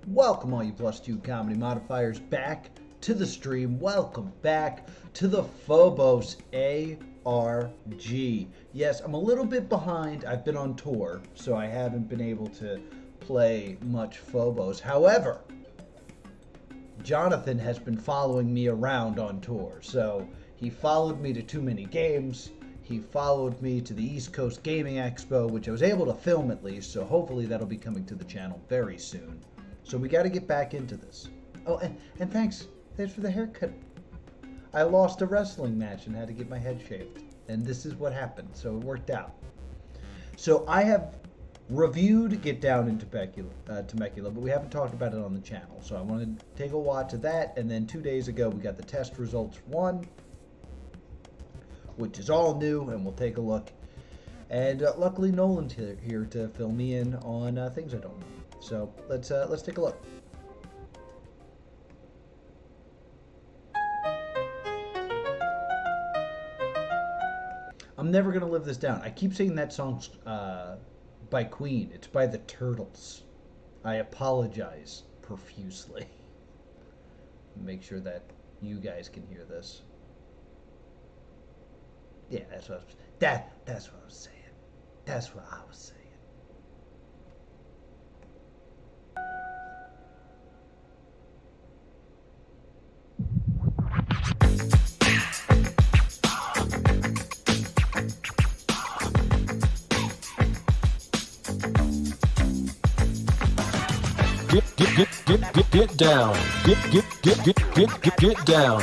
Welcome all you +2 comedy modifiers back to the stream. Welcome back to the Phobos ARG. Yes, I'm a little bit behind. I've been on tour, so I haven't been able to play much Phobos. However, Jonathan has been following me around on tour. So he followed me to too many games. He followed me to the East Coast Gaming Expo, which I was able to film at least. So hopefully that'll be coming to the channel very soon. So we got to get back into this. Oh, and thanks for the haircut. I lost a wrestling match and had to get my head shaved. And this is what happened. So it worked out. So I have reviewed Get Down in Temecula, but we haven't talked about it on the channel. So I wanted to take a watch of that. And then 2 days ago, we got the test results 1, which is all new, and we'll take a look. And luckily, Nolan's here to fill me in on things I don't know. So let's take a look. I'm never gonna live this down. I keep saying that song's by Queen. It's by the Turtles. I apologize profusely. Make sure that you guys can hear this. Yeah, that's what I was saying. That's what I was saying. Get down. Get down. Get down.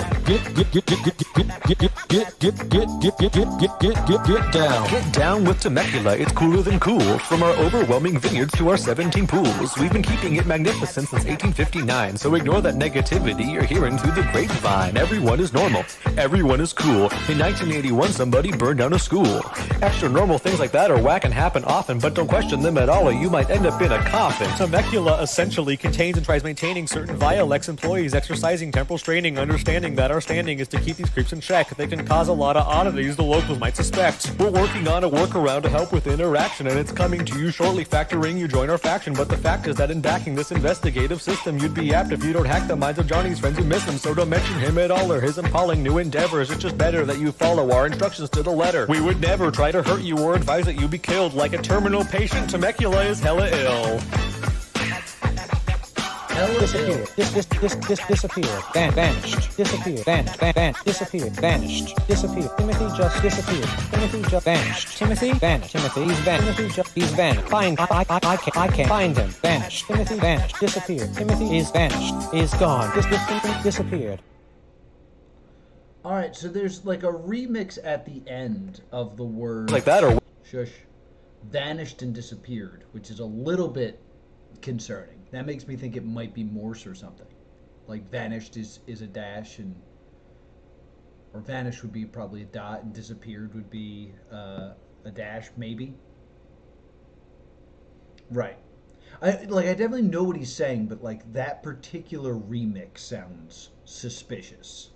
Get down with Temecula. It's cooler than cool. From our overwhelming vineyards to our 17 pools, we've been keeping it magnificent since 1859. So ignore that negativity you're hearing through the grapevine. Everyone is normal. Everyone is cool. In 1981, somebody burned down a school. Extra normal things like that are whack and happen often, but don't question them at all, or you might end up in a coffin. Temecula essentially contains and tries maintaining certain vile ex-employees exercising temporal straining, understanding that our standing is to keep these creeps in check. They can cause a lot of oddities the locals might suspect. We're working on a workaround to help with interaction, and it's coming to you shortly, factoring you join our faction. But the fact is that in backing this investigative system, you'd be apt if you don't hack the minds of Johnny's friends who miss him. So don't mention him at all or his appalling new endeavors. It's just better that you follow our instructions to the letter. We would never try to hurt you or advise that you be killed. Like a terminal patient, Temecula is hella ill. Disappeared. Disappeared. Vanished. Disappeared. Vanished. Disappeared. Vanished. Disappeared. Timothy just disappeared. Timothy just vanished. Timothy vanished. Timothy he's vanished. Timothy just he's vanished. Find I can't find him. Vanished. Timothy vanished. Disappeared. Timothy is vanished. Is gone. Disappeared. All right, so there's like a remix at the end of the word Like that or shush, vanished and disappeared, which is a little bit concerning. That makes me think it might be Morse or something. Like vanished is a dash, and or vanished would be probably a dot, and disappeared would be a dash, maybe. Right. I definitely know what he's saying, but like that particular remix sounds suspicious.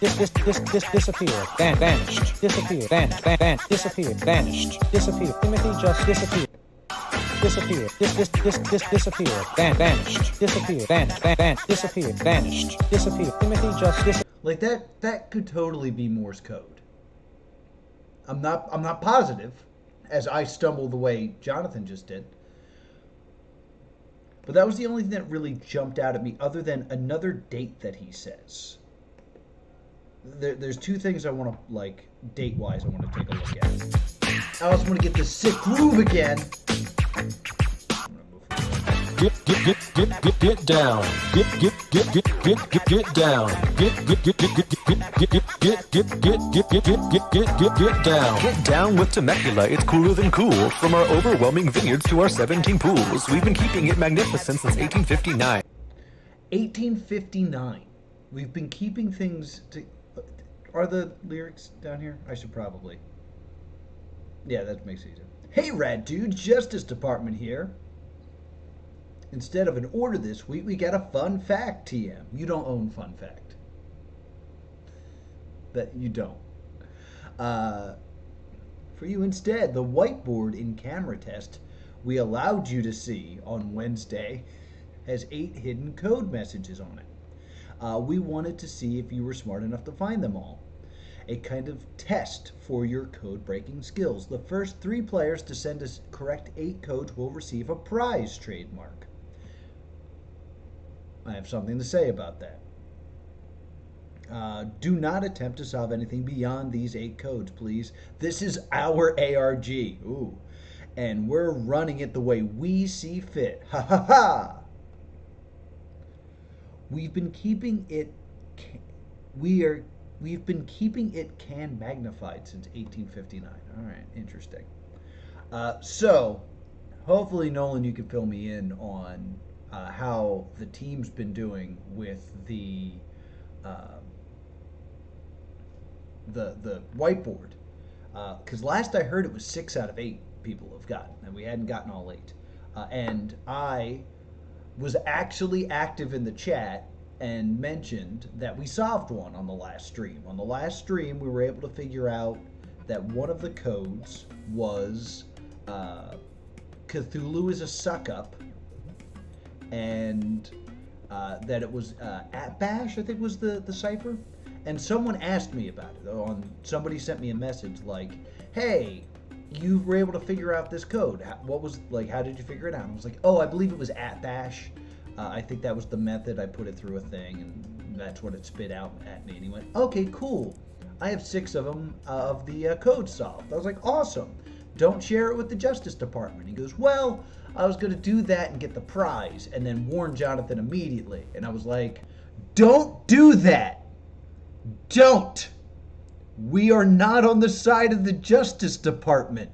Disappeared. Vanished. Disappeared. Vanished. Disappeared. Vanished. Disappeared. Timothy just disappeared. Disappeared. Disappeared. Vanished. Disappeared. Vanished. Disappeared. Vanished. Disappeared. Timothy just disappeared. Like that could totally be Morse code. I'm not positive, as I stumble the way Jonathan just did. But that was the only thing that really jumped out at me, other than another date that he says. There's two things I want to, like, date-wise, I want to take a look at. I also want to get this sick groove again. Get down. Get down. Get down. Get down with Temecula. It's cooler than cool. From our overwhelming vineyards to our 17 pools, we've been keeping it magnificent since 1859. 1859. We've been keeping things to... Are the lyrics down here? I should probably... Yeah, that makes it easier. Hey, rad dudes, Justice Department here. Instead of an order this week, we got a fun fact, TM. You don't own fun fact. That you don't. For you instead, the whiteboard in camera test we allowed you to see on Wednesday has 8 hidden code messages on it. We wanted to see if you were smart enough to find them all. A kind of test for your code breaking skills. The first 3 players to send us correct 8 codes will receive a prize trademark. I have something to say about that. Do not attempt to solve anything beyond these 8 codes, please. This is our ARG. Ooh. And we're running it the way we see fit. Ha ha ha! We've been keeping it can magnified since 1859. All right, interesting. So, hopefully, Nolan, you can fill me in on how the team's been doing with the whiteboard. Because last I heard, it was 6 out of 8 people have gotten, and we hadn't gotten all 8. And I was actually active in the chat and mentioned that we solved one on the last stream. On the last stream, we were able to figure out that one of the codes was Cthulhu is a suck-up, and that it was at Bash, I think was the cipher. And someone asked me about it. Somebody sent me a message like, hey, you were able to figure out this code. What was, like, how did you figure it out? And I was like, oh, I believe it was at Bash. I think that was the method. I put it through a thing, and that's what it spit out at me. And he went, okay, cool. I have 6 of them of the code solved. I was like, awesome. Don't share it with the Justice Department. He goes, well, I was going to do that and get the prize and then warn Jonathan immediately. And I was like, don't do that. Don't. We are not on the side of the Justice Department.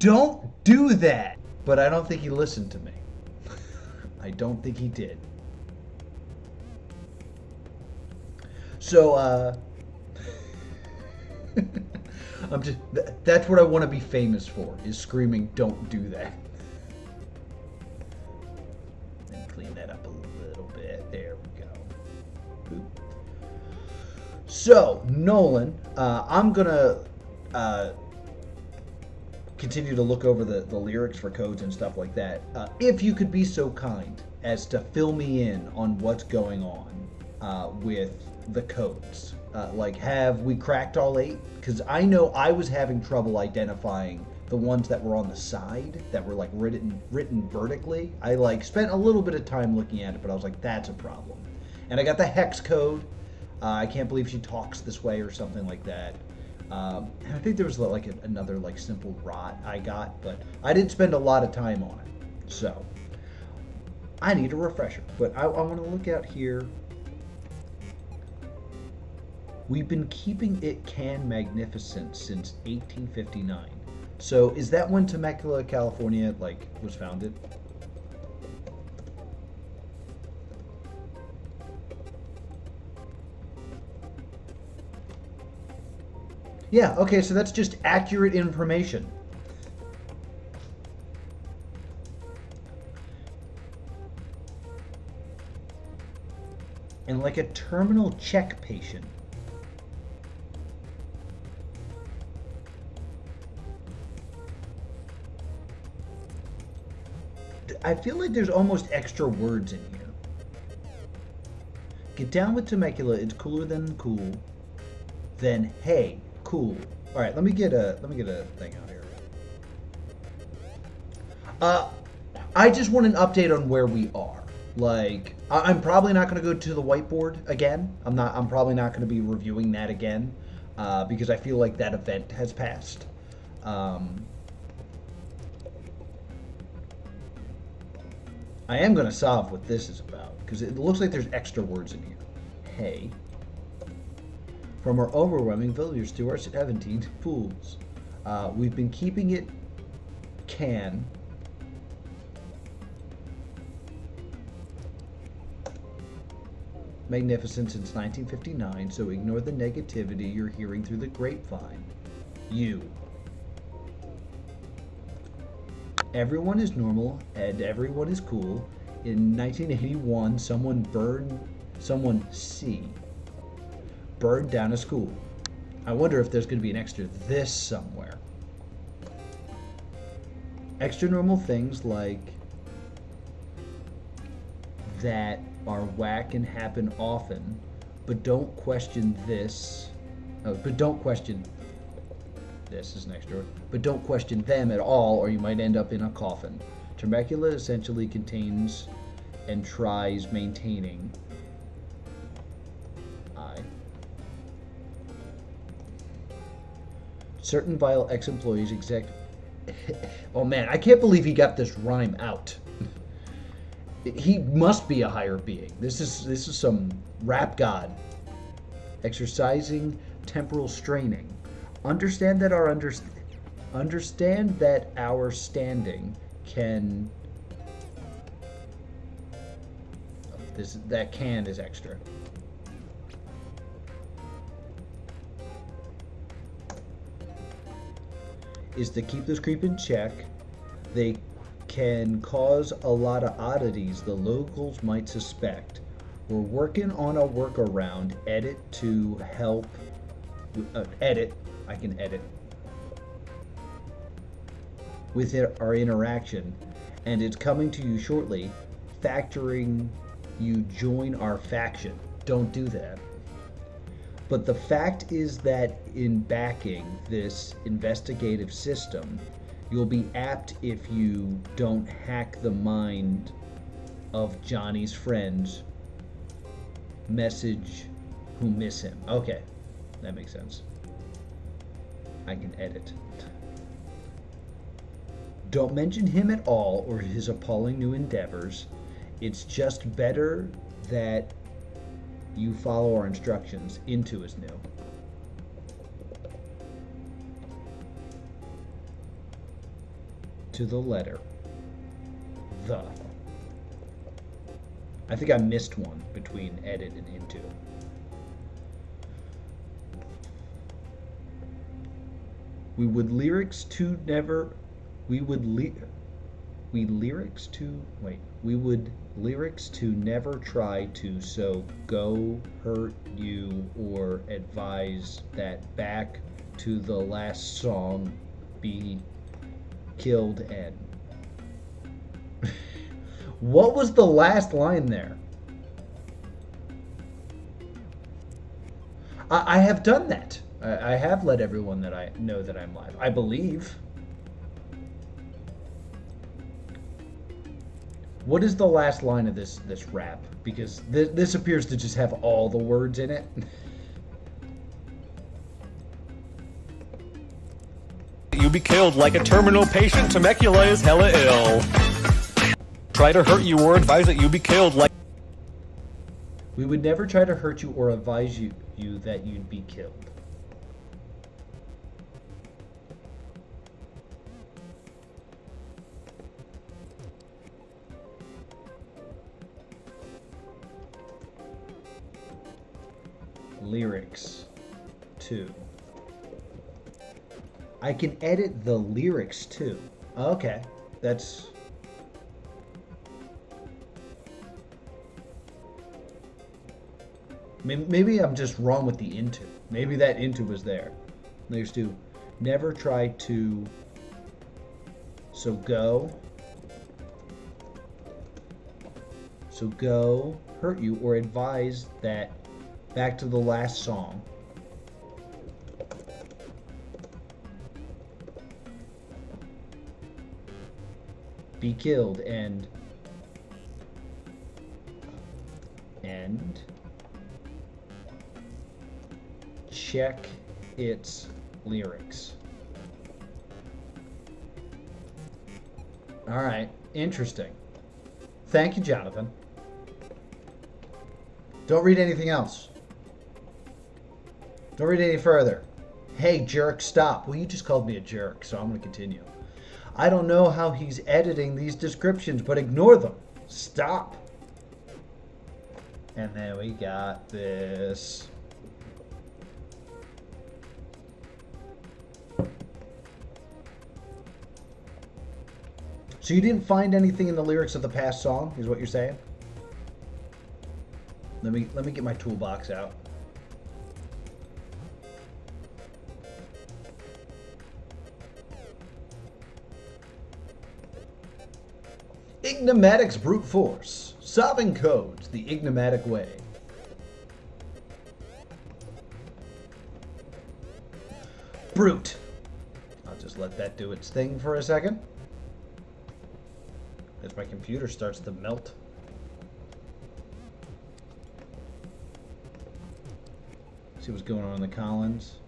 Don't do that. But I don't think he listened to me. I don't think he did. So, that's what I want to be famous for, is screaming, don't do that. And clean that up a little bit. There we go. Boop. So, Nolan, I'm going to continue to look over the lyrics for codes and stuff like that. If you could be so kind as to fill me in on what's going on with the codes. Like, have we cracked all 8? Because I know I was having trouble identifying the ones that were on the side, that were like written vertically. I like spent a little bit of time looking at it, but I was like, that's a problem. And I got the hex code. I can't believe she talks this way or something like that. And I think there was like another like simple rot I got, but I didn't spend a lot of time on it. So I need a refresher. But I want to look out here. We've been keeping it can magnificent since 1859. So is that when Temecula, California, like was founded? Yeah, okay, so that's just accurate information. And like a terminal check patient. I feel like there's almost extra words in here. Get down with Temecula, it's cooler than cool. Then hey, cool. All right, let me get a thing out here. I just want an update on where we are. Like, I'm probably not going to go to the whiteboard again. I'm probably not going to be reviewing that again because I feel like that event has passed. I am going to solve what this is about because it looks like there's extra words in here. Hey. From our overwhelming failures to our 17 fools. We've been keeping it can. Magnificent since 1959, so ignore the negativity you're hearing through the grapevine. You. Everyone is normal and everyone is cool. In 1981, someone burned down a school. I wonder if there's going to be an extra this somewhere. Extra normal things like that are whack and happen often, but don't question this. But don't question this is next door. But don't question them at all, or you might end up in a coffin. Temecula essentially contains and tries maintaining. Certain vile ex-employees Oh man, I can't believe he got this rhyme out. He must be a higher being. This is some rap god. Exercising temporal straining. Understand that our standing can. That can is extra. Is to keep this creep in check. They can cause a lot of oddities the locals might suspect. We're working on a workaround. Edit to help. Edit. I can edit. With our interaction, and it's coming to you shortly. Factoring you join our faction. Don't do that. But the fact is that in backing this investigative system, you'll be apt if you don't hack the mind of Johnny's friends. Message who miss him. Okay, that makes sense. I can edit. Don't mention him at all or his appalling new endeavors. It's just better that you follow our instructions. Into is new. To the letter. The. I think I missed one between edit and into. We would lyrics to never. We would lyrics to never try to so go hurt you or advise that back to the last song be killed and what was the last line there? I have done that. I have let everyone that I know that I'm live. I believe. What is the last line of this rap? Because this appears to just have all the words in it. You be killed like a terminal patient. Temecula is hella ill. Try to hurt you or advise that you be killed like. We would never try to hurt you or advise you that you'd be killed. Lyrics too. I can edit the lyrics too. Okay, that's. Maybe I'm just wrong with the into. Maybe that into was there. There's to never try to. So go hurt you or advise that back to the last song. Be killed and check its lyrics. All right, interesting. Thank you, Jonathan. Don't read anything else. Don't read any further. Hey, jerk, stop. Well, you just called me a jerk, so I'm going to continue. I don't know how he's editing these descriptions, but ignore them. Stop. And then we got this. So you didn't find anything in the lyrics of the past song, is what you're saying? Let me get my toolbox out. Ignomatics brute force. Solving codes the enigmatic way. Brute. I'll just let that do its thing for a second. As my computer starts to melt. See what's going on in the Collins.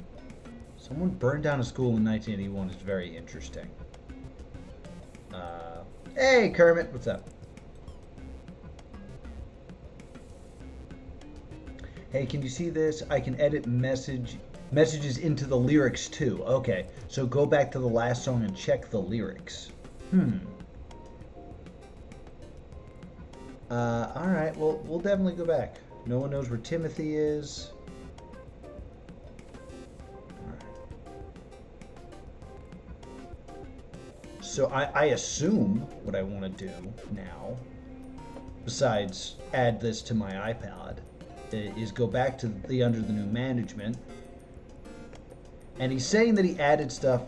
Someone burned down a school in 1981 is very interesting. Hey, Kermit, what's up? Hey, can you see this? I can edit messages into the lyrics too. Okay, so go back to the last song and check the lyrics. All right, well, we'll definitely go back. No one knows where Timothy is. So I assume what I want to do now, besides add this to my iPad, is go back to the under the new management. And he's saying that he added stuff.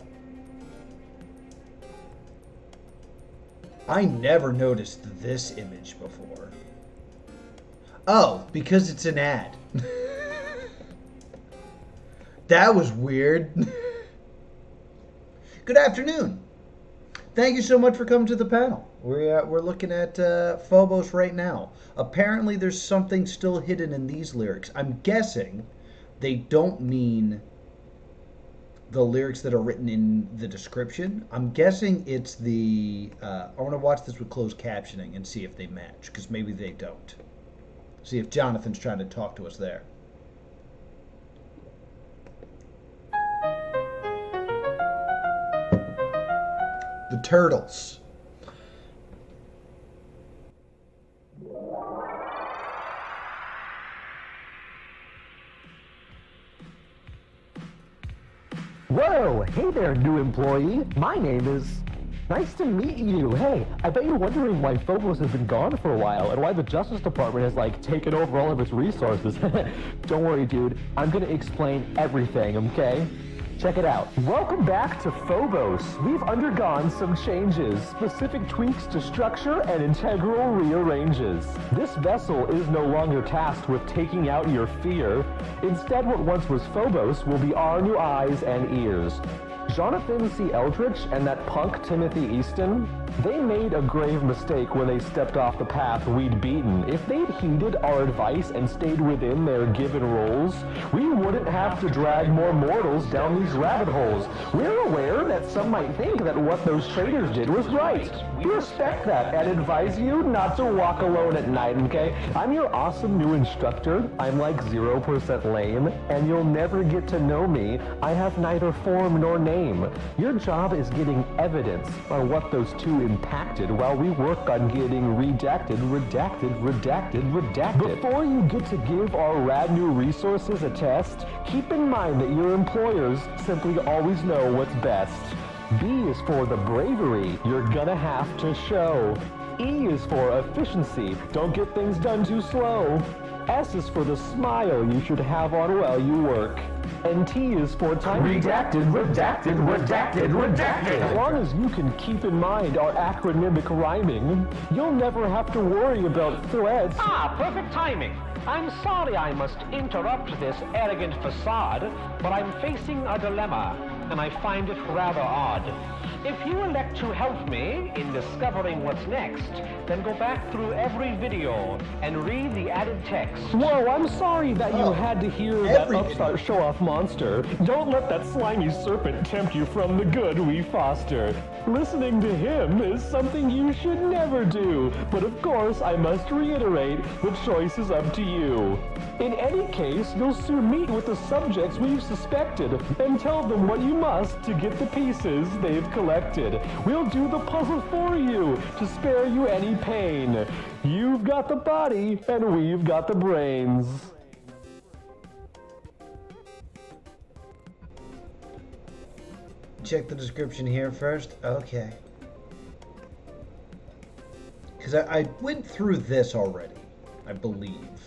I never noticed this image before. Oh, because it's an ad. That was weird. Good afternoon. Thank you so much for coming to the panel. We're looking at Phobos right now. Apparently there's something still hidden in these lyrics. I'm guessing they don't mean the lyrics that are written in the description. I'm guessing it's the... I want to watch this with closed captioning and see if they match, because maybe they don't. See if Jonathan's trying to talk to us there. The Turtles. Whoa! Hey there, new employee. My name is... Nice to meet you. Hey, I bet you're wondering why Phobos has been gone for a while and why the Justice Department has, taken over all of its resources. Don't worry, dude. I'm gonna explain everything, okay? Check it out. Welcome back to Phobos. We've undergone some changes, specific tweaks to structure and integral rearranges. This vessel is no longer tasked with taking out your fear. Instead, what once was Phobos will be our new eyes and ears. Jonathan C. Eldridge and that punk Timothy Easton, they made a grave mistake when they stepped off the path we'd beaten. If they'd heeded our advice and stayed within their given roles, we wouldn't have to drag more mortals down these rabbit holes. We're aware that some might think that what those traitors did was right. We respect that and advise you not to walk alone at night, okay? I'm your awesome new instructor. I'm like 0% lame, and you'll never get to know me. I have neither form nor name. Your job is getting evidence on what those two impacted while we work on getting redacted. Before you get to give our rad new resources a test, keep in mind that your employers simply always know what's best. B is for the bravery you're gonna have to show. E is for efficiency. Don't get things done too slow. S is for the smile you should have on while you work. And T is for time. Redacted. As long as you can keep in mind our acronymic rhyming, you'll never have to worry about threats. Perfect timing. I'm sorry I must interrupt this arrogant facade, but I'm facing a dilemma, and I find it rather odd. If you elect to help me in discovering what's next, then go back through every video and read the added text. Whoa, I'm sorry that you had to hear that upstart show-off monster. Don't let that slimy serpent tempt you from the good we foster. Listening to him is something you should never do. But of course, I must reiterate, the choice is up to you. In any case, you'll soon meet with the subjects we've suspected and tell them what you must to get the pieces they've collected. We'll do the puzzle for you to spare you any pain. You've got the body and we've got the brains. Check the description here first. Okay. Because I went through this already, I believe.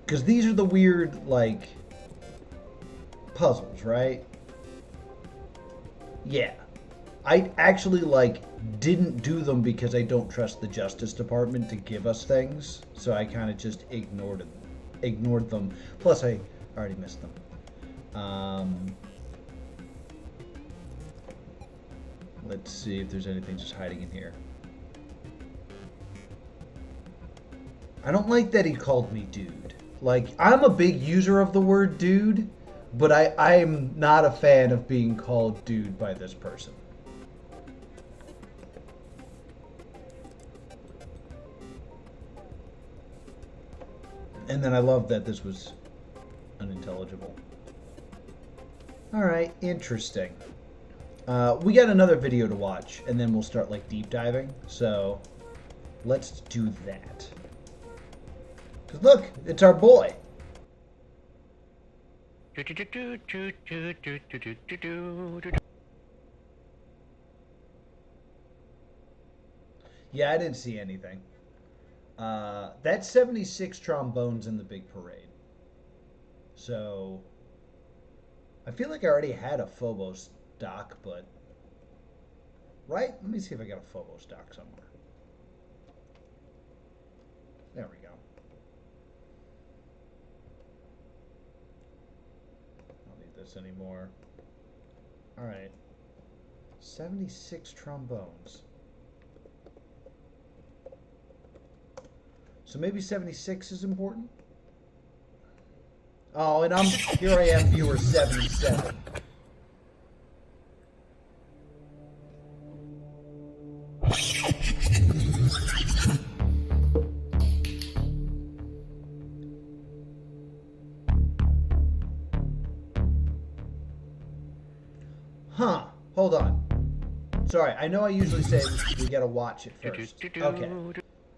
Because these are the weird, puzzles, right? Yeah. I actually, like, didn't do them because I don't trust the Justice Department to give us things. So I kind of just ignored them. Plus, I already missed them. Let's see if there's anything just hiding in here. I don't like that he called me dude. Like, I'm a big user of the word dude, but I'm not a fan of being called dude by this person. And then I love that this was unintelligible. Alright, interesting. We got another video to watch, and then we'll start, like, deep diving. So, let's do that. Because look, it's our boy. Yeah, I didn't see anything. That's 76 trombones in the big parade. So, I feel like I already had a Phobos doc, but... Right? Let me see if I got a Phobos doc somewhere. There we go. I don't need this anymore. Alright. 76 trombones. So maybe 76 is important? Oh, and here I am, viewer 77. Huh, hold on. Sorry, I know I usually say we gotta watch it first. Okay.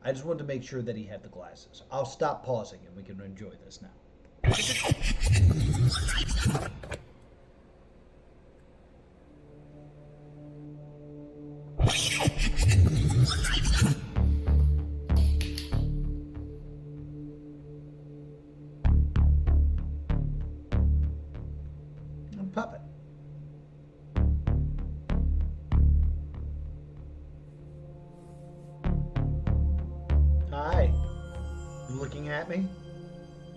I just wanted to make sure that he had the glasses. I'll stop pausing and we can enjoy this now. Puppet. Hi. You looking at me?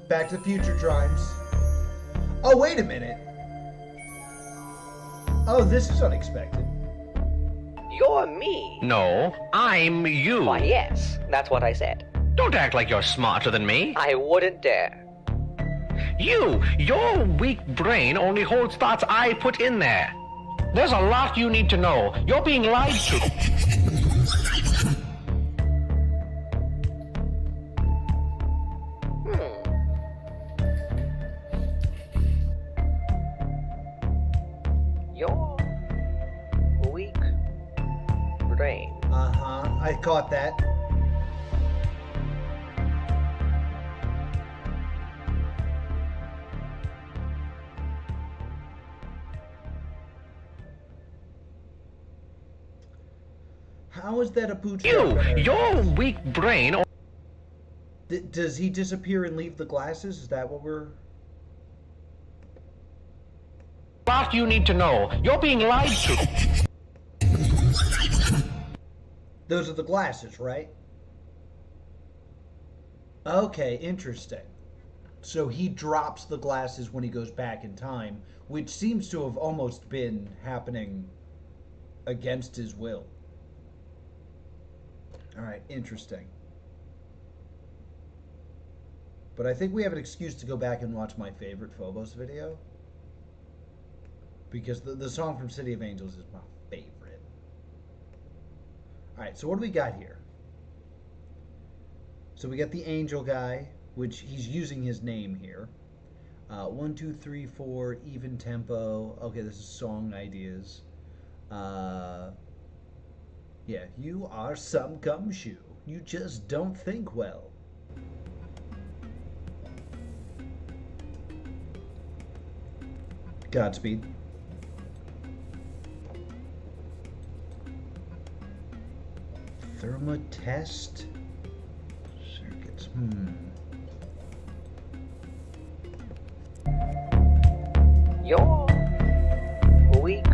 Back to the Future times. Oh, wait a minute. Oh, this is unexpected. You're me. No, I'm you. Why, yes, that's what I said. Don't act like you're smarter than me. I wouldn't dare. Your weak brain only holds thoughts I put in there. There's a lot you need to know. You're being lied to. Your weak brain. Uh-huh, I caught that. How is that a bootstrap? Your weak brain... Does he disappear and leave the glasses? Is that what we're... lot you need to know. You're being lied to. Those are the glasses, right? Okay, interesting. So he drops the glasses when he goes back in time, which seems to have almost been happening against his will. Alright, interesting. But I think we have an excuse to go back and watch my favorite Phobos video. Because the song from City of Angels is my favorite. Alright, so what do we got here? So we got the angel guy, which he's using his name here. 1, 2, 3, 4, even tempo. Okay, this is song ideas. Yeah, you are some gumshoe. You just don't think well. Godspeed. Thermotest circuits. You're weak.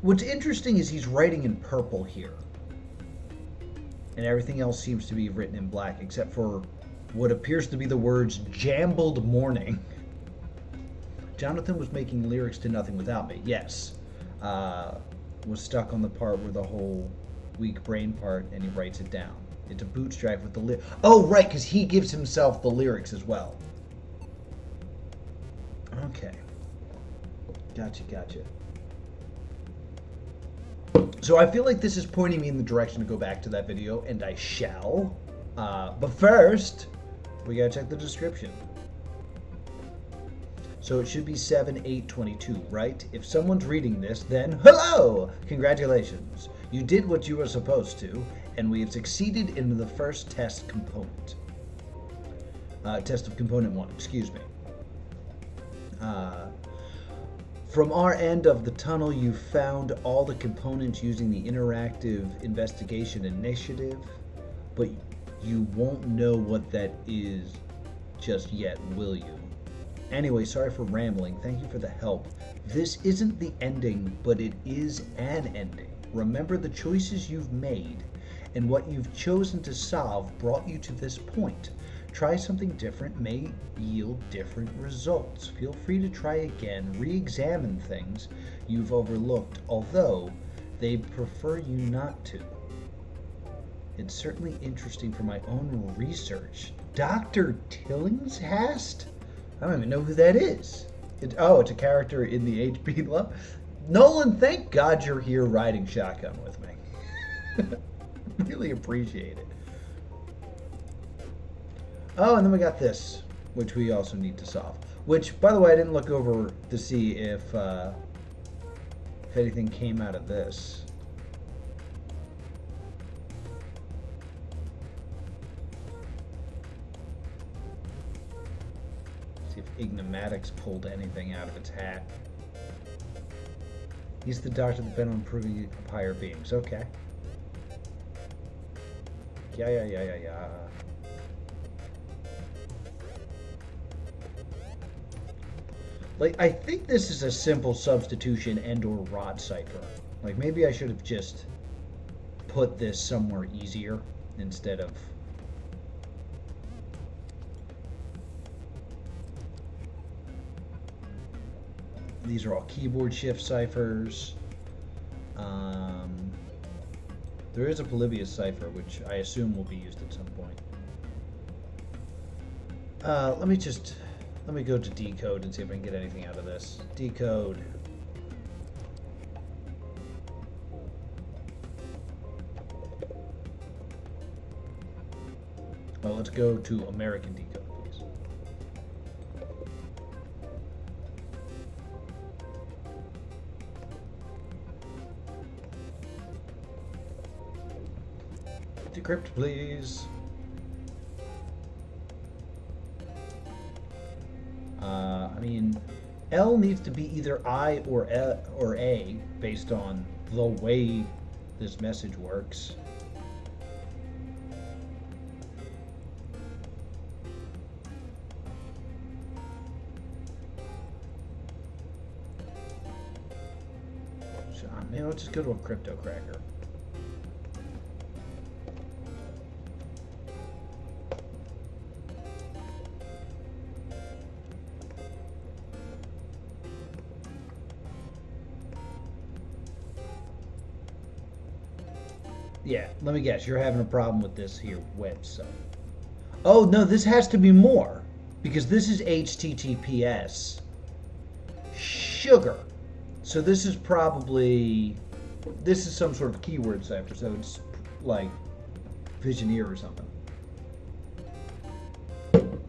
What's interesting is he's writing in purple here. And everything else seems to be written in black, except for what appears to be the words "jambled morning." Jonathan was making lyrics to Nothing Without Me. Yes. Was stuck on the part where the whole weak brain part, and he writes it down. It's a bootstrap with the oh, right, because he gives himself the lyrics as well. Okay. Gotcha. So I feel like this is pointing me in the direction to go back to that video, and I shall. But first, we gotta check the description. So it should be 7/8/22, right? If someone's reading this, then hello! Congratulations. You did what you were supposed to, and we have succeeded in the first test component. Test of component 1, excuse me. From our end of the tunnel, you found all the components using the interactive investigation initiative, but you won't know what that is just yet, will you? Anyway, sorry for rambling. Thank you for the help. This isn't the ending, but it is an ending. Remember the choices you've made, and what you've chosen to solve brought you to this point. Try something different may yield different results. Feel free to try again, re-examine things you've overlooked, although they prefer you not to. It's certainly interesting for my own research. Dr. Tillingshast? I don't even know who that is. It's a character in the HP Love. Nolan, thank God you're here riding shotgun with me. Really appreciate it. Oh, and then we got this, which we also need to solve. Which, by the way, I didn't look over to see if anything came out of this. See if Ignomatics pulled anything out of its hat. He's the doctor that been on proving higher beings. Okay. Yeah. Like, I think this is a simple substitution and or rod cipher. Like, maybe I should have just put this somewhere easier instead of... These are all keyboard shift ciphers. There is a Polybius cipher, which I assume will be used at some point. Let me go to decode and see if I can get anything out of this. Decode. Well, let's go to American decode, please. Decrypt, please. I mean, L needs to be either I or A based on the way this message works. So, maybe I'll just go to a crypto cracker. Yeah, let me guess. You're having a problem with this here website. Oh, no, this has to be more. Because this is HTTPS. Sugar. So this is probably... This is some sort of keyword cipher. So it's like Visioneer or something. Can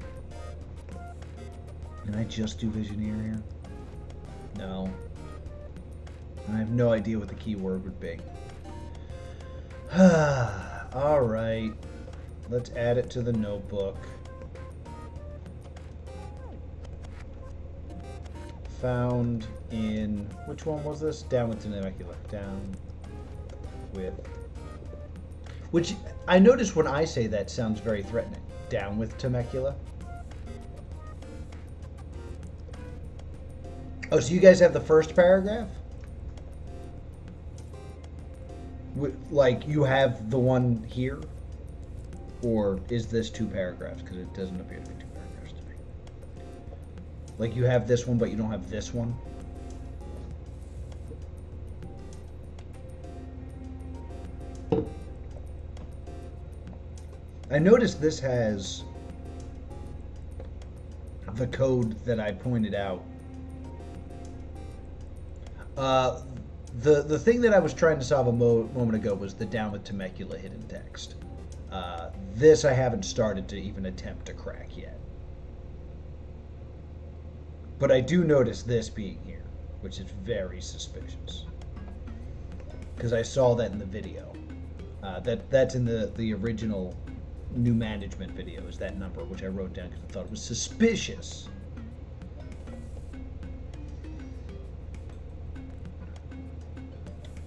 I just do Visioneer here? No. I have no idea what the keyword would be. All right, let's add it to the notebook. Found in, which one was this? Down with Temecula. Down with, which I notice when I say that sounds very threatening. Down with Temecula. Oh, so you guys have the first paragraph? Like, you have the one here? Or is this 2 paragraphs? Because it doesn't appear to be 2 paragraphs to me. Like, you have this one, but you don't have this one? I noticed this has the code that I pointed out. The thing that I was trying to solve a moment ago was the down with Temecula hidden text. This I haven't started to even attempt to crack yet. But I do notice this being here, which is very suspicious. Because I saw that in the video. That's in the original new management video, is that number, which I wrote down because I thought it was suspicious.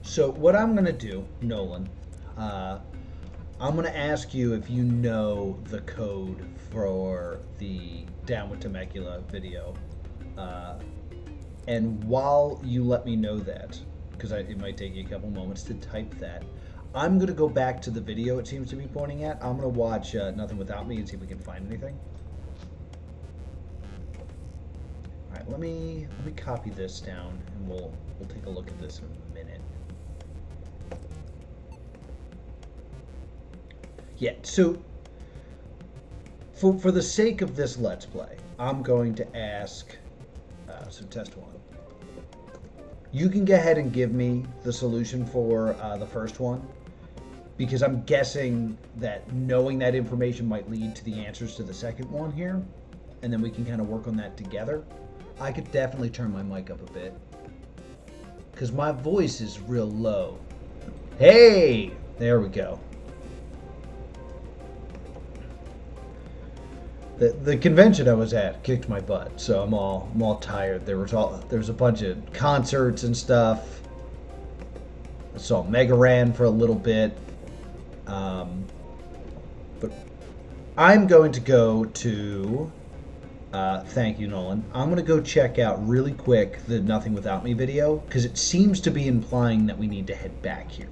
So what I'm going to do, Nolan, I'm going to ask you if you know the code for the Down with Temecula video. And while you let me know that, because it might take you a couple moments to type that, I'm going to go back to the video it seems to be pointing at. I'm going to watch Nothing Without Me and see if we can find anything. All right, let me copy this down, and we'll take a look at this in a minute. Yeah, so for the sake of this Let's Play, I'm going to ask, so test 1. You can go ahead and give me the solution for the first one, because I'm guessing that knowing that information might lead to the answers to the second one here, and then we can kind of work on that together. I could definitely turn my mic up a bit, because my voice is real low. Hey! There we go. The convention I was at kicked my butt, so I'm all tired. There was a bunch of concerts and stuff. I saw Mega Ran for a little bit, but I'm going to go to. Thank you, Nolan. I'm going to go check out really quick the Nothing Without Me video, because it seems to be implying that we need to head back here.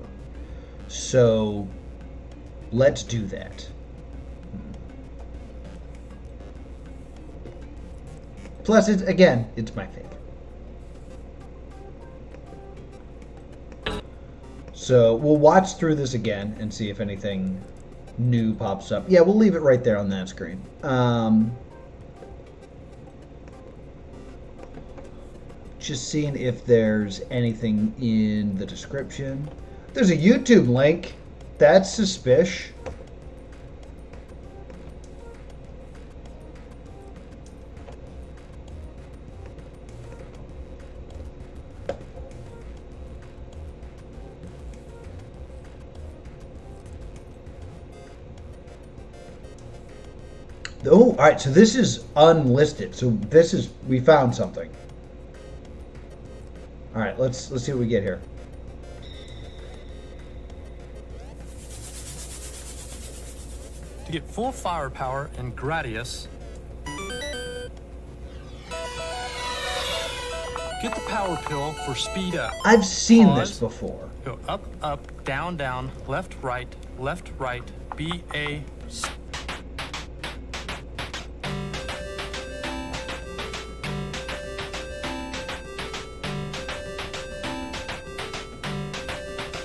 So let's do that. Plus, it's my favorite. So we'll watch through this again and see if anything new pops up. Yeah, we'll leave it right there on that screen. Just seeing if there's anything in the description. There's a YouTube link. That's suspicious. Oh, all right. So this is unlisted. So we found something. All right, let's see what we get here. To get full firepower and Gradius, get the power pill for speed up. I've seen Pause. this before. Go up, up, down, down, left, right, B, A, C.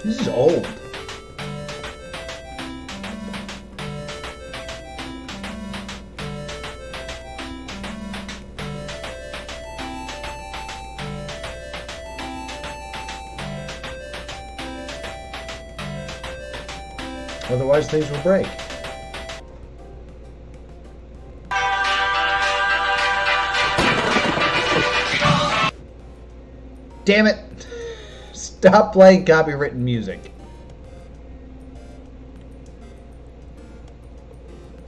This is old. Otherwise, things will break. Damn it! Stop playing copywritten music.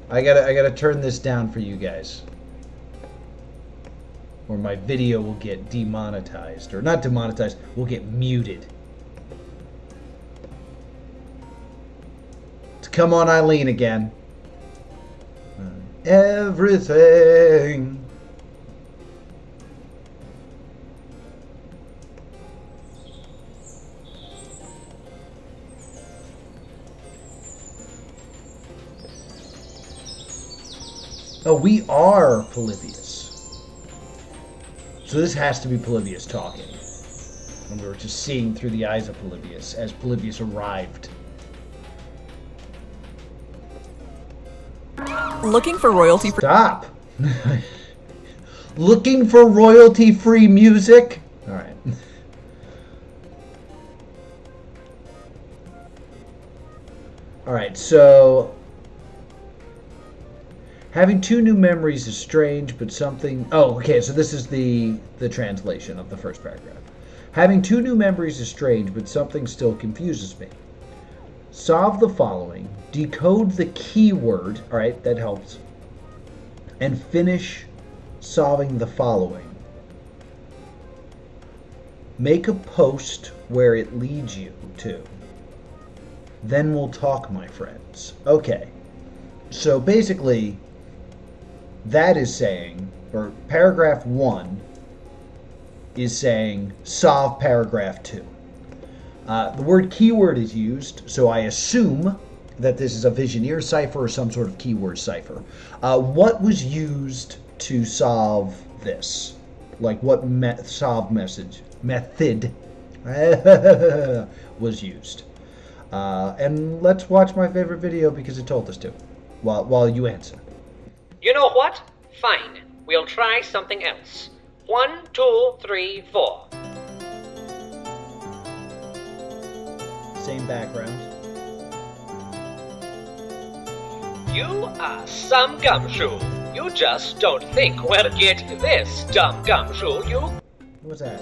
I gotta turn this down for you guys, or my video will get demonetized, or not demonetized, will get muted. Come on, Eileen again. Everything. Oh, we are Polybius. So this has to be Polybius talking. And we were just seeing through the eyes of Polybius as Polybius arrived. Looking for royalty free. Stop! Looking for royalty-free music? Alright. Alright, so... Having two new memories is strange, but something... Oh, okay, so this is the translation of the first paragraph. Having two new memories is strange, but something still confuses me. Solve the following. Decode the keyword. Alright, that helps. And finish solving the following. Make a post where it leads you to. Then we'll talk, my friends. Okay. So basically, that is saying, or paragraph 1 is saying, solve paragraph 2. The word keyword is used, so I assume that this is a Visioneer cipher or some sort of keyword cipher. What was used to solve this? Like what method was used? And let's watch my favorite video because it told us to, while you answer. You know what? Fine. We'll try something else. 1, 2, 3, 4. Same background. You are some gumshoe. You just don't think where to get this dumb gumshoe. What was that?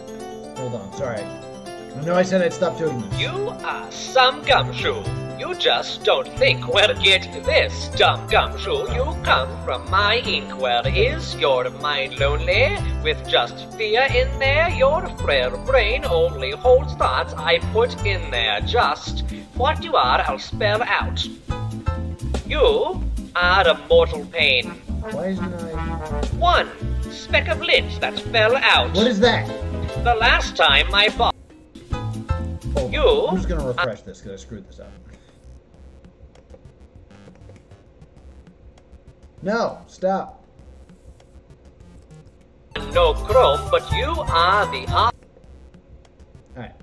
Hold on, sorry. I know I said I'd stop doing this. You are some gumshoe. You just don't think where to get this dumb gumshoe. You come from my ink. Where is your mind lonely? With just fear in there, your frail brain only holds thoughts I put in there. Just what you are, I'll spell out. You are a mortal pain. Why isn't I... One speck of lint that fell out. What is that? The last time my boss... Hold You... on. I'm just going to refresh this because I screwed this up. No, stop. No chrome, but you are the... Alright.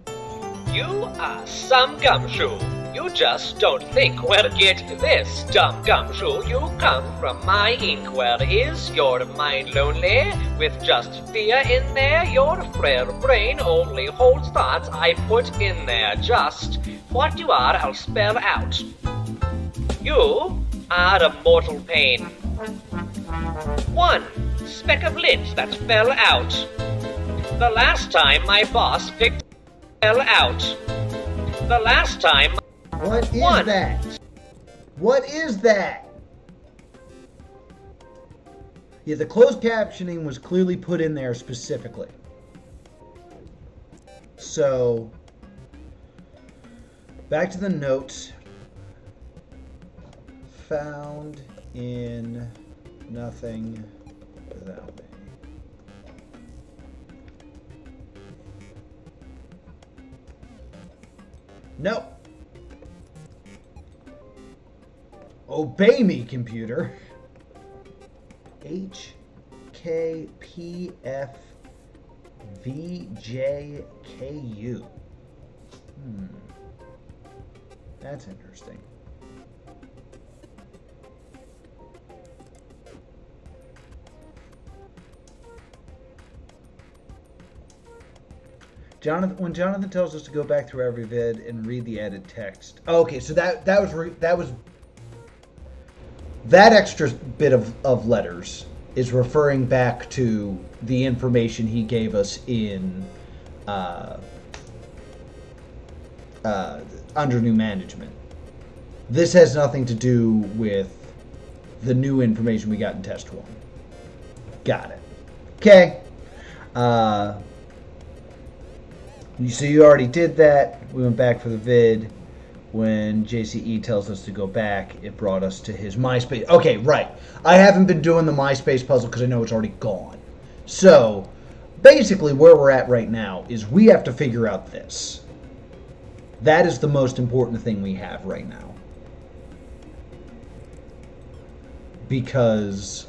You are some gumshoe. You just don't think where to get this dumb gumshoe. You come from my ink. Where is your mind lonely? With just fear in there, your frail brain only holds thoughts I put in there. Just what you are, I'll spell out. You are a mortal pain. One speck of lint that fell out. The last time my boss picked fell out. The last time... What is One. that? What is that? Yeah, the closed captioning was clearly put in there specifically. So, back to the notes. Found in nothing without me. Nope. Obey me, computer. HKPFVJKU. That's interesting. Jonathan, when Jonathan tells us to go back through every vid and read the edit text. Oh, okay, so that was that extra bit of letters is referring back to the information he gave us in under new management. This has nothing to do with the new information we got in test 1. Got it. Okay. So you already did that. We went back for the vid. When JCE tells us to go back, it brought us to his MySpace. Okay, right. I haven't been doing the MySpace puzzle because I know it's already gone. So, basically where we're at right now is we have to figure out this. That is the most important thing we have right now. Because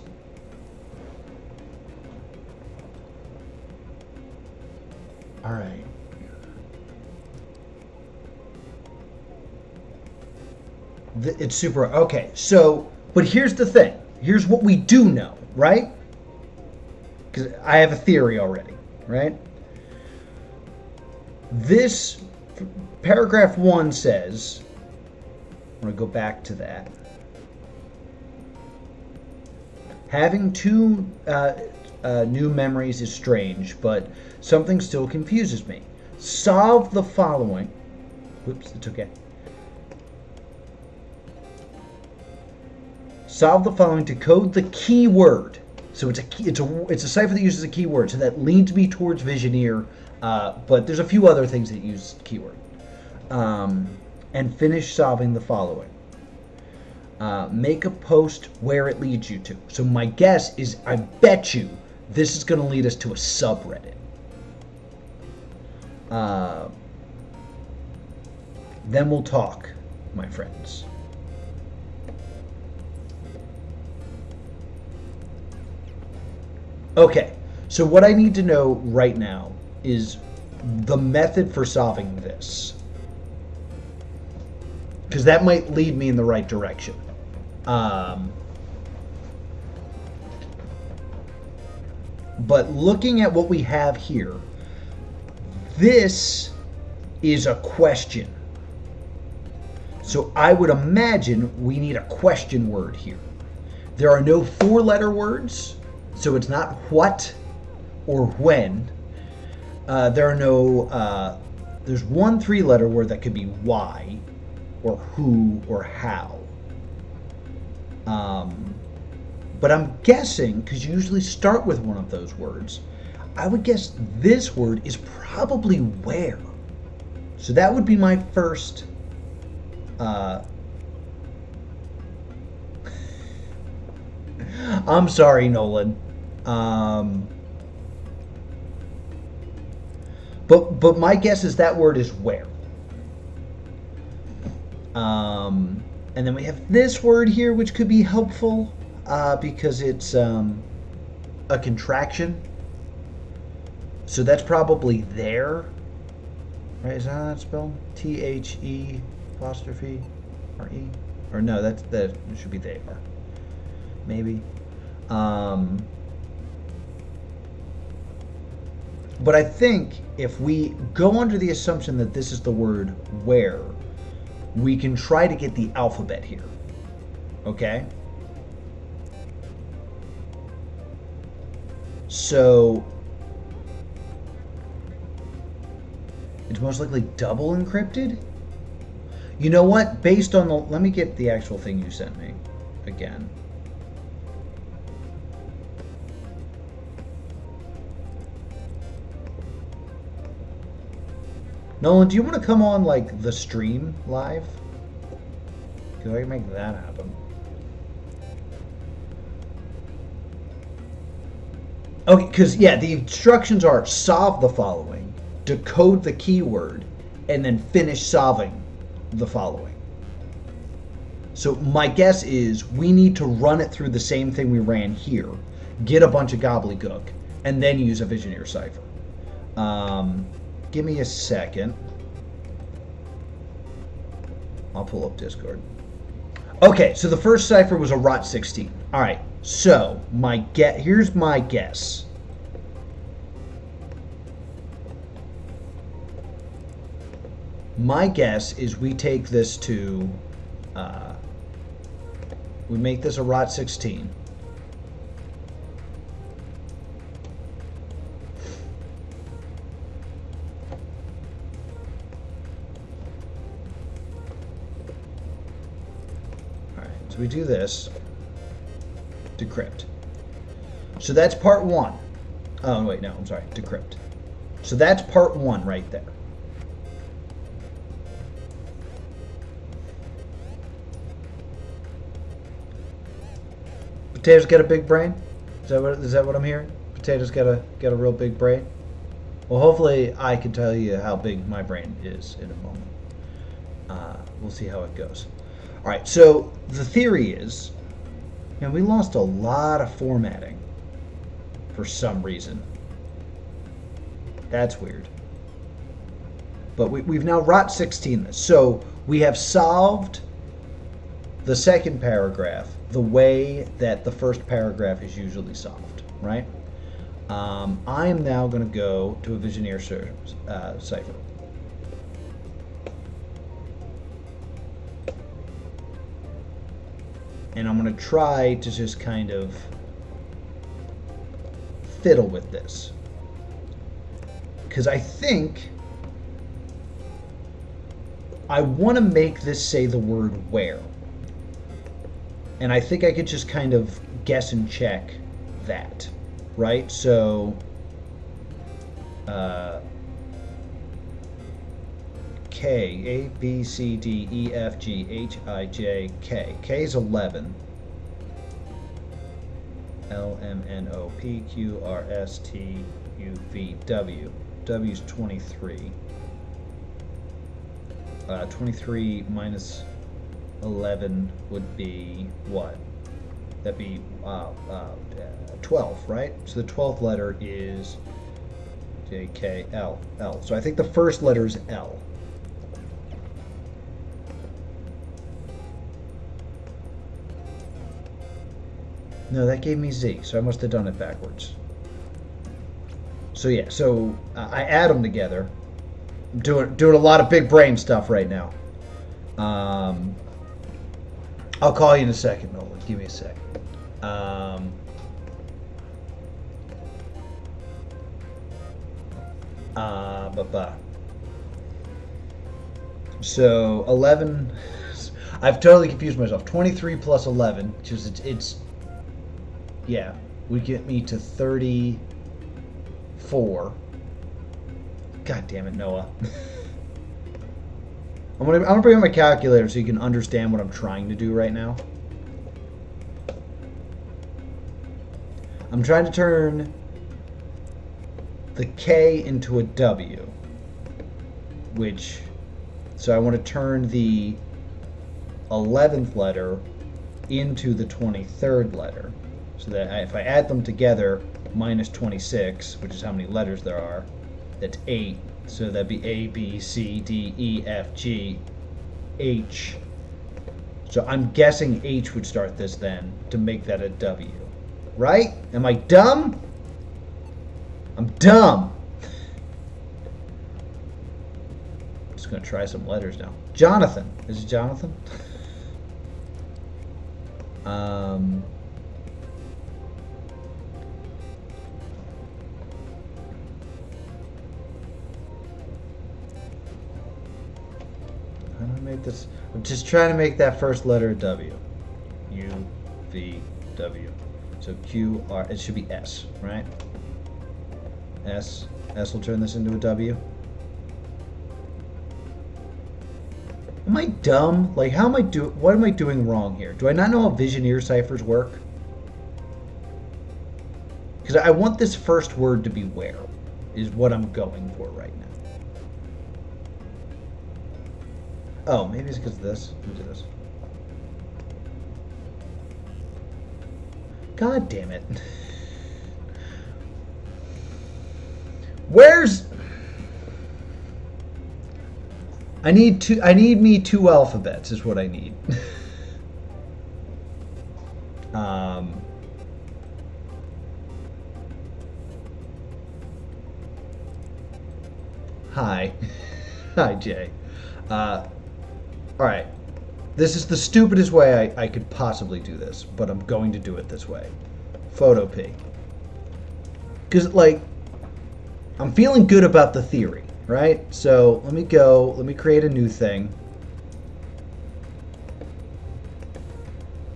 All right. It's super, okay, so, but here's the thing. Here's what we do know, right? Because I have a theory already, right? This, paragraph 1 says, I'm going to go back to that. Having two new memories is strange, but something still confuses me. Solve the following. Whoops, it's okay. Solve the following to code the keyword. So it's a cipher that uses a keyword. So that leads me towards Visioneer, but there's a few other things that use keyword. And finish solving the following. Make a post where it leads you to. So my guess is, I bet you this is going to lead us to a subreddit. Then we'll talk, my friends. Okay, so what I need to know right now is the method for solving this. Because that might lead me in the right direction. But looking at what we have here, this is a question. So I would imagine we need a question word here. There are no 4-letter words, so it's not what or when. There are no, there's one 3-letter word that could be why or who or how. But I'm guessing, because you usually start with one of those words, I would guess this word is probably where. So that would be my first I'm sorry, Nolan. But my guess is that word is where. And then we have this word here, which could be helpful because it's a contraction. So that's probably there. Right? Is that how that's spelled? THE apostrophe RE? Or no, that it should be there. Maybe. But I think if we go under the assumption that this is the word where, we can try to get the alphabet here. Okay? So it's most likely double encrypted. You know what? Based on the... Let me get the actual thing you sent me again. Nolan, do you want to come on, like, the stream live? Because I can make that happen. Okay, because, yeah, the instructions are solve the following, decode the keyword, and then finish solving the following. So my guess is we need to run it through the same thing we ran here, get a bunch of gobbledygook, and then use a Visioneer cipher. Give me a second. I'll pull up Discord. Okay, so the first cipher was a ROT 16. All right, so here's my guess. My guess is we take this to, we make this a ROT 16. So we do this, decrypt. So that's part 1. Oh, wait, no, I'm sorry, decrypt. So that's part 1 right there. Potatoes got a big brain? Is that what I'm hearing? Potatoes got a real big brain? Well, hopefully I can tell you how big my brain is in a moment. We'll see how it goes. All right, so the theory is, we lost a lot of formatting for some reason. That's weird. But we've now wrought 16 this. So we have solved the second paragraph the way that the first paragraph is usually solved, right? I am now going to go to a Visioneer cipher. And I'm going to try to just kind of fiddle with this. Because I think I want to make this say the word where. And I think I could just kind of guess and check that, right? So, K, A, B, C, D, E, F, G, H, I, J, K. K is 11. L, M, N, O, P, Q, R, S, T, U, V, W. W is 23. 23 minus 11 would be what? That'd be 12, right? So the 12th letter is J, K, L, L. So I think the first letter is L. No, that gave me Z, so I must have done it backwards. So yeah, so I add them together. I'm doing a lot of big brain stuff right now. I'll call you in a second, Nolan. Give me a sec. So 11. I've totally confused myself. 23 plus 11, which is it's yeah, would get me to 34. God damn it, Noah. I'm gonna bring up my calculator so you can understand what I'm trying to do right now. I'm trying to turn the K into a W, so I want to turn the 11th letter into the 23rd letter. So that if I add them together, minus 26, which is how many letters there are, that's 8. So that'd be A, B, C, D, E, F, G, H. So I'm guessing H would start this then to make that a W. Right? Am I dumb? I'm dumb. I'm just going to try some letters now. Jonathan. Is it Jonathan? How do I make this? I'm just trying to make that first letter a W. U, V, W. So Q, R, it should be S, right? S. S will turn this into a W. Am I dumb? Like, how am I what am I doing wrong here? Do I not know how Visioneer ciphers work? Because I want this first word to be where, is what I'm going for right now. Oh, maybe it's because of this. Let me do this. God damn it. Where's... I need two alphabets is what I need. Hi. Hi, Jay. Alright. This is the stupidest way I could possibly do this, but I'm going to do it this way. Photo P. Because, like, I'm feeling good about the theory, right? So, let me create a new thing.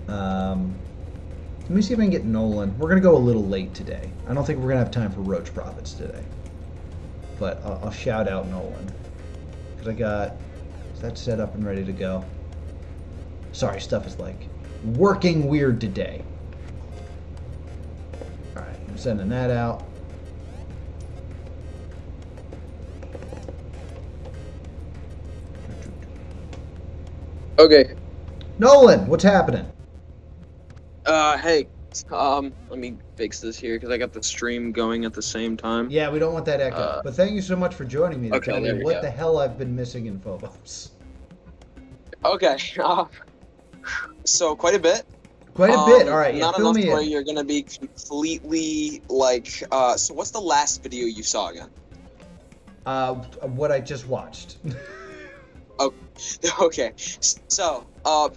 Let me see if I can get Nolan. We're going to go a little late today. I don't think we're going to have time for Roach Profits today. But I'll shout out Nolan. Because I got... Is that set up and ready to go? Sorry, stuff is like working weird today. Alright, I'm sending that out. Okay. Nolan, what's happening? Hey, Let me fix this here because I got the stream going at the same time. Yeah, we don't want that echo. But thank you so much for joining me to Okay, tell me there we what go. the hell I've been missing in Phobos. Okay. So quite a bit. Quite a bit. All right, yeah, Not fill enough me where in. you're gonna be completely like. So what's the last video you saw again? What I just watched. Okay. So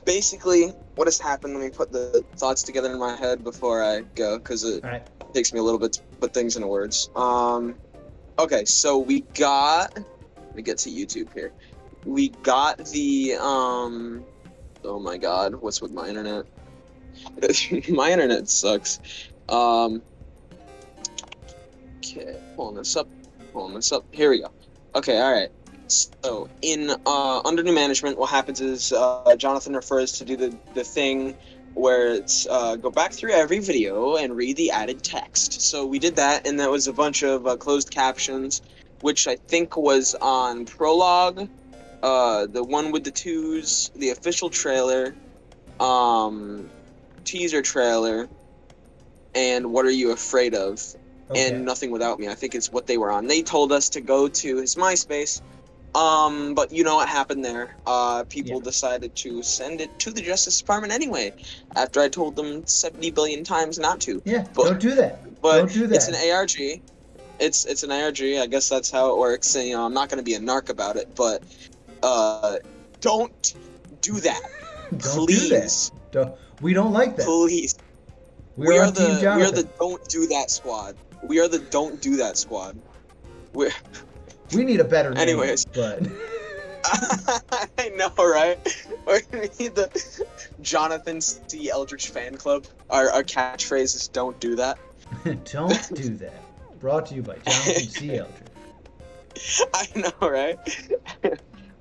basically, what has happened? Let me put the thoughts together in my head before I go, because it All right. takes me a little bit to put things into words. Okay, so we got. Let me get to YouTube here. We got the Oh my God, what's with my internet? My internet sucks. Okay, pulling this up. Here we go. Okay, all right. So in under new management, what happens is Jonathan refers to do the thing where it's go back through every video and read the added text. So we did that, and that was a bunch of closed captions, which I think was on Prologue, the one with the twos, the official trailer, teaser trailer, and What Are You Afraid Of? Okay. And Nothing Without Me. I think it's what they were on. They told us to go to his MySpace, but you know what happened there. People decided to send it to the Justice Department anyway, after I told them 70 billion times not to. Yeah, But- don't do that. But Don't do that. it's an ARG. It's an ARG. I guess that's how it works. And, I'm not going to be a narc about it, but don't do that. Don't Please. do that. We don't like that. Please. We are Team we are Jonathan. the don't do that squad. We are the don't do that squad. We need a better name. Anyways. But I know, right? We need the Jonathan C. Eldridge fan club. Our catchphrase is "Don't do that." don't do that. Brought to you by Jonathan C. Eldridge. I know, right?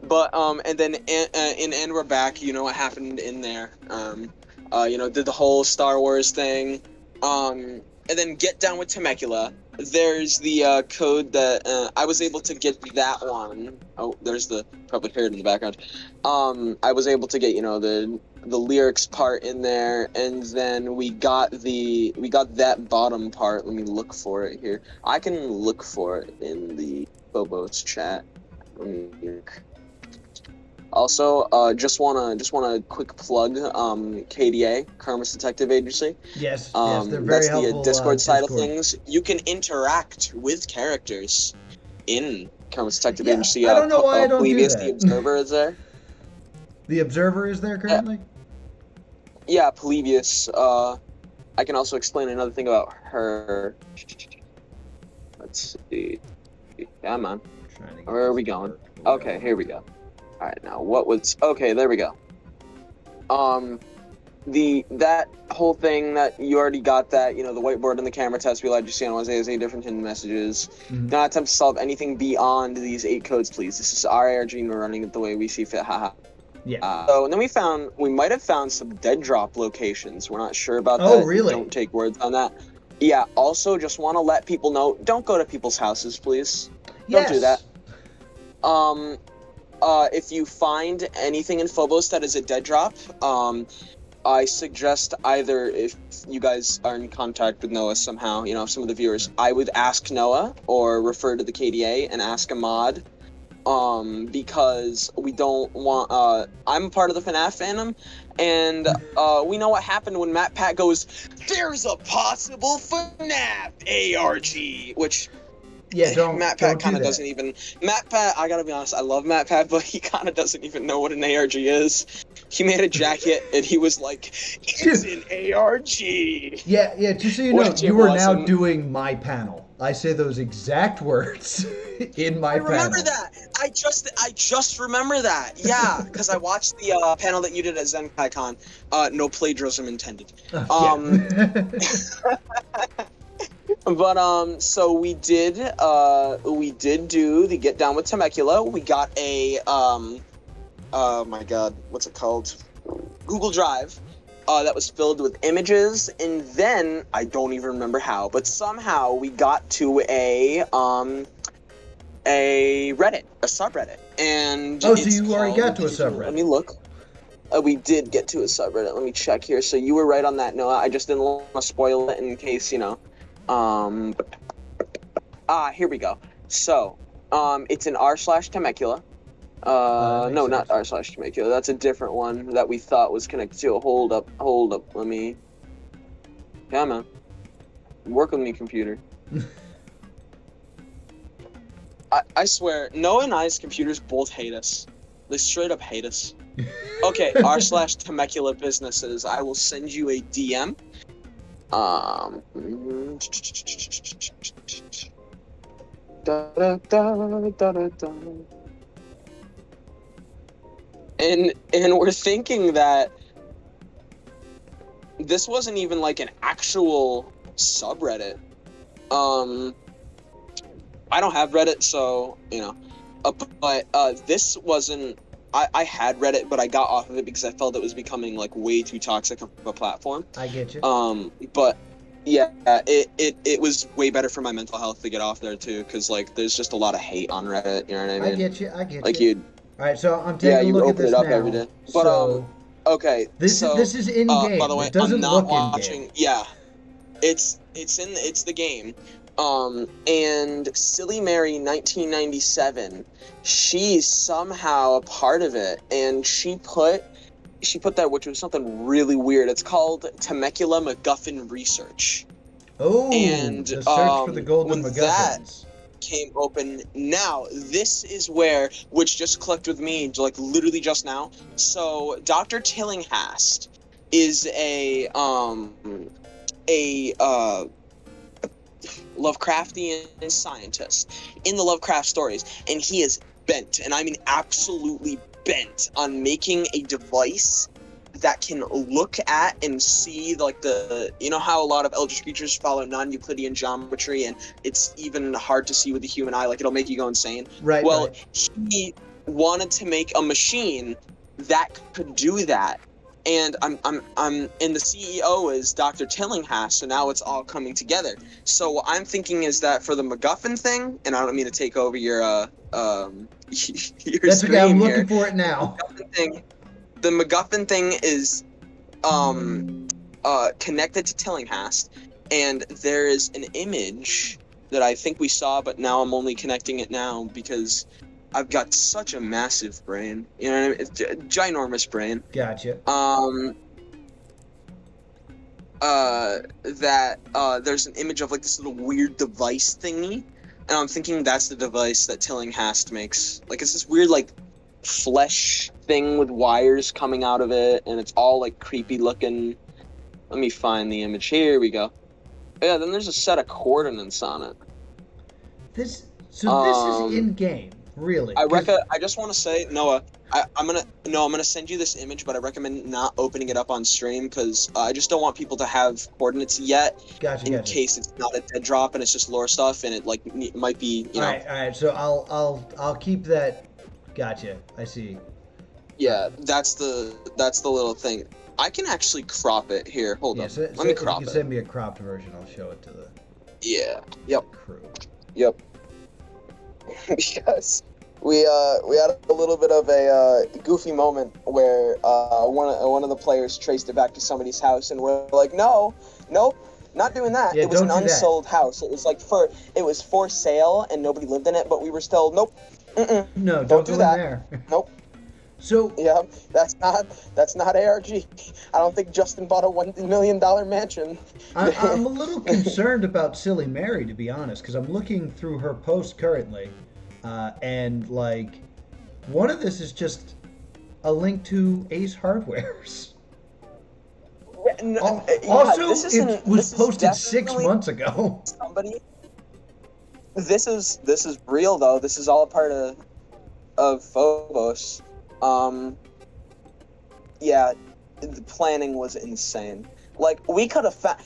But and then and we're back. You know what happened in there? Did the whole Star Wars thing. And then Get Down with Temecula. There's the code that I was able to get that one. Oh, there's the probably heard in the background. I was able to get the lyrics part in there, and then we got that bottom part. Let me look for it here. I can look for it in the Phobos chat. Let me look. Also, just wanna quick plug KDA, Karma's Detective Agency. Yes, yes, they're very That's helpful. the Discord side of Discord. things. You can interact with characters in Karma's Detective Yeah, Agency. I don't know why I don't do Polybius, that. the Observer is there. The Observer is there currently? Yeah, Polybius. I can also explain another thing about her. Let's see. Come on. Trying to get Where are this we to going? work. Okay, here we go. All right, now what was? Okay, there we go. That whole thing that you already got that the whiteboard and the camera test we allowed you see on Wednesday is 8 different hidden messages. Mhm. Do not attempt to solve anything beyond these 8 codes, please. This is our ARG and we're running it the way we see fit. Haha. Yeah. So and then we might have found some dead drop locations. We're not sure about that. Oh, really? Don't take words on that. Yeah. Also, just want to let people know: don't go to people's houses, please. Don't do that. If you find anything in Phobos that is a dead drop, I suggest either if you guys are in contact with Noah somehow, some of the viewers, I would ask Noah or refer to the KDA and ask a mod, because we don't want, I'm a part of the FNAF fandom, and we know what happened when Matt Pat goes, "There's a possible FNAF ARG," which... Yeah, Matt Pat kind of doesn't even... Matt Pat, I gotta be honest, I love Matt Pat, but he kind of doesn't even know what an ARG is. He made a jacket, and he was like, "It's an ARG!" Yeah, just so you know, Which it you are now wasn't. doing my panel. I say those exact words in my I panel. remember that! I just remember that! Yeah, because I watched the panel that you did at ZenkaiCon. No plagiarism intended. But so we did do the Get Down with Temecula. We got a oh my god, what's it called? Google Drive that was filled with images, and then I don't even remember how, but somehow we got to a Reddit, a subreddit, and Oh, so it's you already called- got to a subreddit. Let me look. We did get to a subreddit. Let me check here. So you were right on that, Noah. I just didn't want to spoil it in case, you know. Here we go. So, it's an r/Temecula. No, not r/Temecula. That's a different one that we thought was connected to. Hold up. Let me. Come on. Work with me, computer. I swear, Noah and I's computers both hate us. They straight up hate us. Okay, r/Temecula businesses. I will send you a DM. And we're thinking that this wasn't even like an actual subreddit. I don't have Reddit, so, you know, but this wasn't. I had Reddit, but I got off of it because I felt it was becoming like way too toxic of a platform. I get you. But yeah, it was way better for my mental health to get off there too, because like there's just a lot of hate on Reddit. You know what I mean? I get you. Like you. All right, so I'm taking a look at this now. Every day. But okay. This is in game. By the way, it doesn't I'm not look watching. in game. Yeah, it's the game. And Silly Mary 1997, she's somehow a part of it, and she put that, which was something really weird. It's called Temecula MacGuffin Research. Oh, and the search for the golden when MacGuffins. That came open. Now this is where, which just clicked with me, like literally just now. So Dr. Tillinghast is a Lovecraftian scientist in the Lovecraft stories, and he is bent, and I mean absolutely bent, on making a device that can look at and see, like, the, you know how a lot of eldritch creatures follow non-Euclidean geometry, and it's even hard to see with the human eye, like it'll make you go insane. Right. Well, right. He wanted to make a machine that could do that. And and the CEO is Dr. Tillinghast, so now it's all coming together. So what I'm thinking is that for the MacGuffin thing, and I don't mean to take over your That's okay, I'm looking for it now. The MacGuffin thing is connected to Tillinghast, and there is an image that I think we saw, but now I'm only connecting it now because I've got such a massive brain, you know what I mean? It's a ginormous brain. Gotcha. There's an image of like this little weird device thingy, and I'm thinking that's the device that Tillinghast makes. Like it's this weird like flesh thing with wires coming out of it, and it's all like creepy looking. Let me find the image. Here we go. Yeah, then there's a set of coordinates on it. This is in game. Really? I just want to say, Noah, I'm gonna send you this image, but I recommend not opening it up on stream because I just don't want people to have coordinates yet. Gotcha. Case it's not a dead drop and it's just lore stuff and it like might be, you know. All right. So I'll keep that. Gotcha. I see. Yeah, that's the little thing. I can actually crop it here. Hold up. Let me crop it. You can send me a cropped version. I'll show it to the. Yeah. Yep. Crew. Yep. Yes. We had a little bit of a goofy moment where one of the players traced it back to somebody's house, and we're like, nope, not doing that. Yeah, it was an unsold that. house. It was like it was for sale, and nobody lived in it, but we were still nope. No, don't do that. There. Nope. So yeah, that's not ARG. I don't think Justin bought a $1 million mansion. I'm a little concerned about Silly Mary, to be honest, because I'm looking through her post currently, and like one of this is just a link to Ace Hardware's. Also, it was posted 6 months ago. Somebody. This is real though. This is all a part of Phobos. Yeah, the planning was insane. Like we could have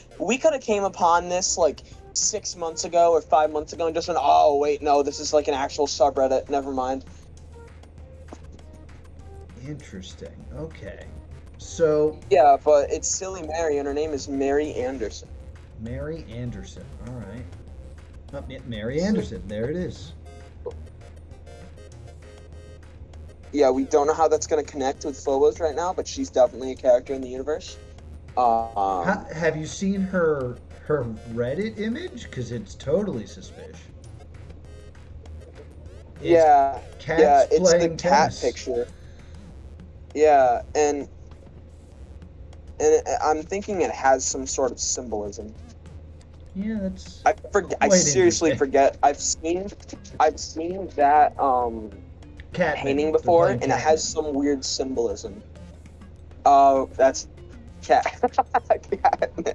came upon this like 6 months ago or 5 months ago and just went, oh wait, no, this is like an actual subreddit. Never mind. Interesting. Okay. So yeah, but it's Silly Mary and her name is Mary Anderson. Mary Anderson. All right. Oh, yeah, Mary Anderson. There it is. yeah, we don't know how that's going to connect with Phobos right now, but she's definitely a character in the universe. Have you seen her Reddit image? Because it's totally suspicious. Yeah, it's the playing cat tennis. picture. Yeah, and I'm thinking it has some sort of symbolism. Yeah, that's. I seriously forget. I've seen that Cat painting Man, before, playing and it Cat has Man. some weird symbolism. Oh, that's cat. Catman.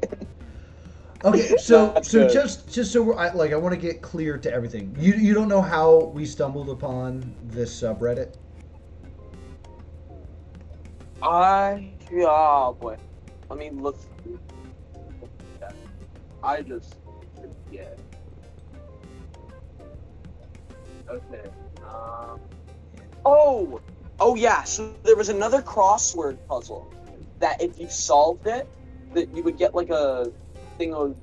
Okay, so That's so good. just so I want to get clear to everything. You don't know how we stumbled upon this subreddit? Oh boy, let me look. I just forget. Okay. Oh yeah. So there was another crossword puzzle that if you solved it, that you would get like a thing of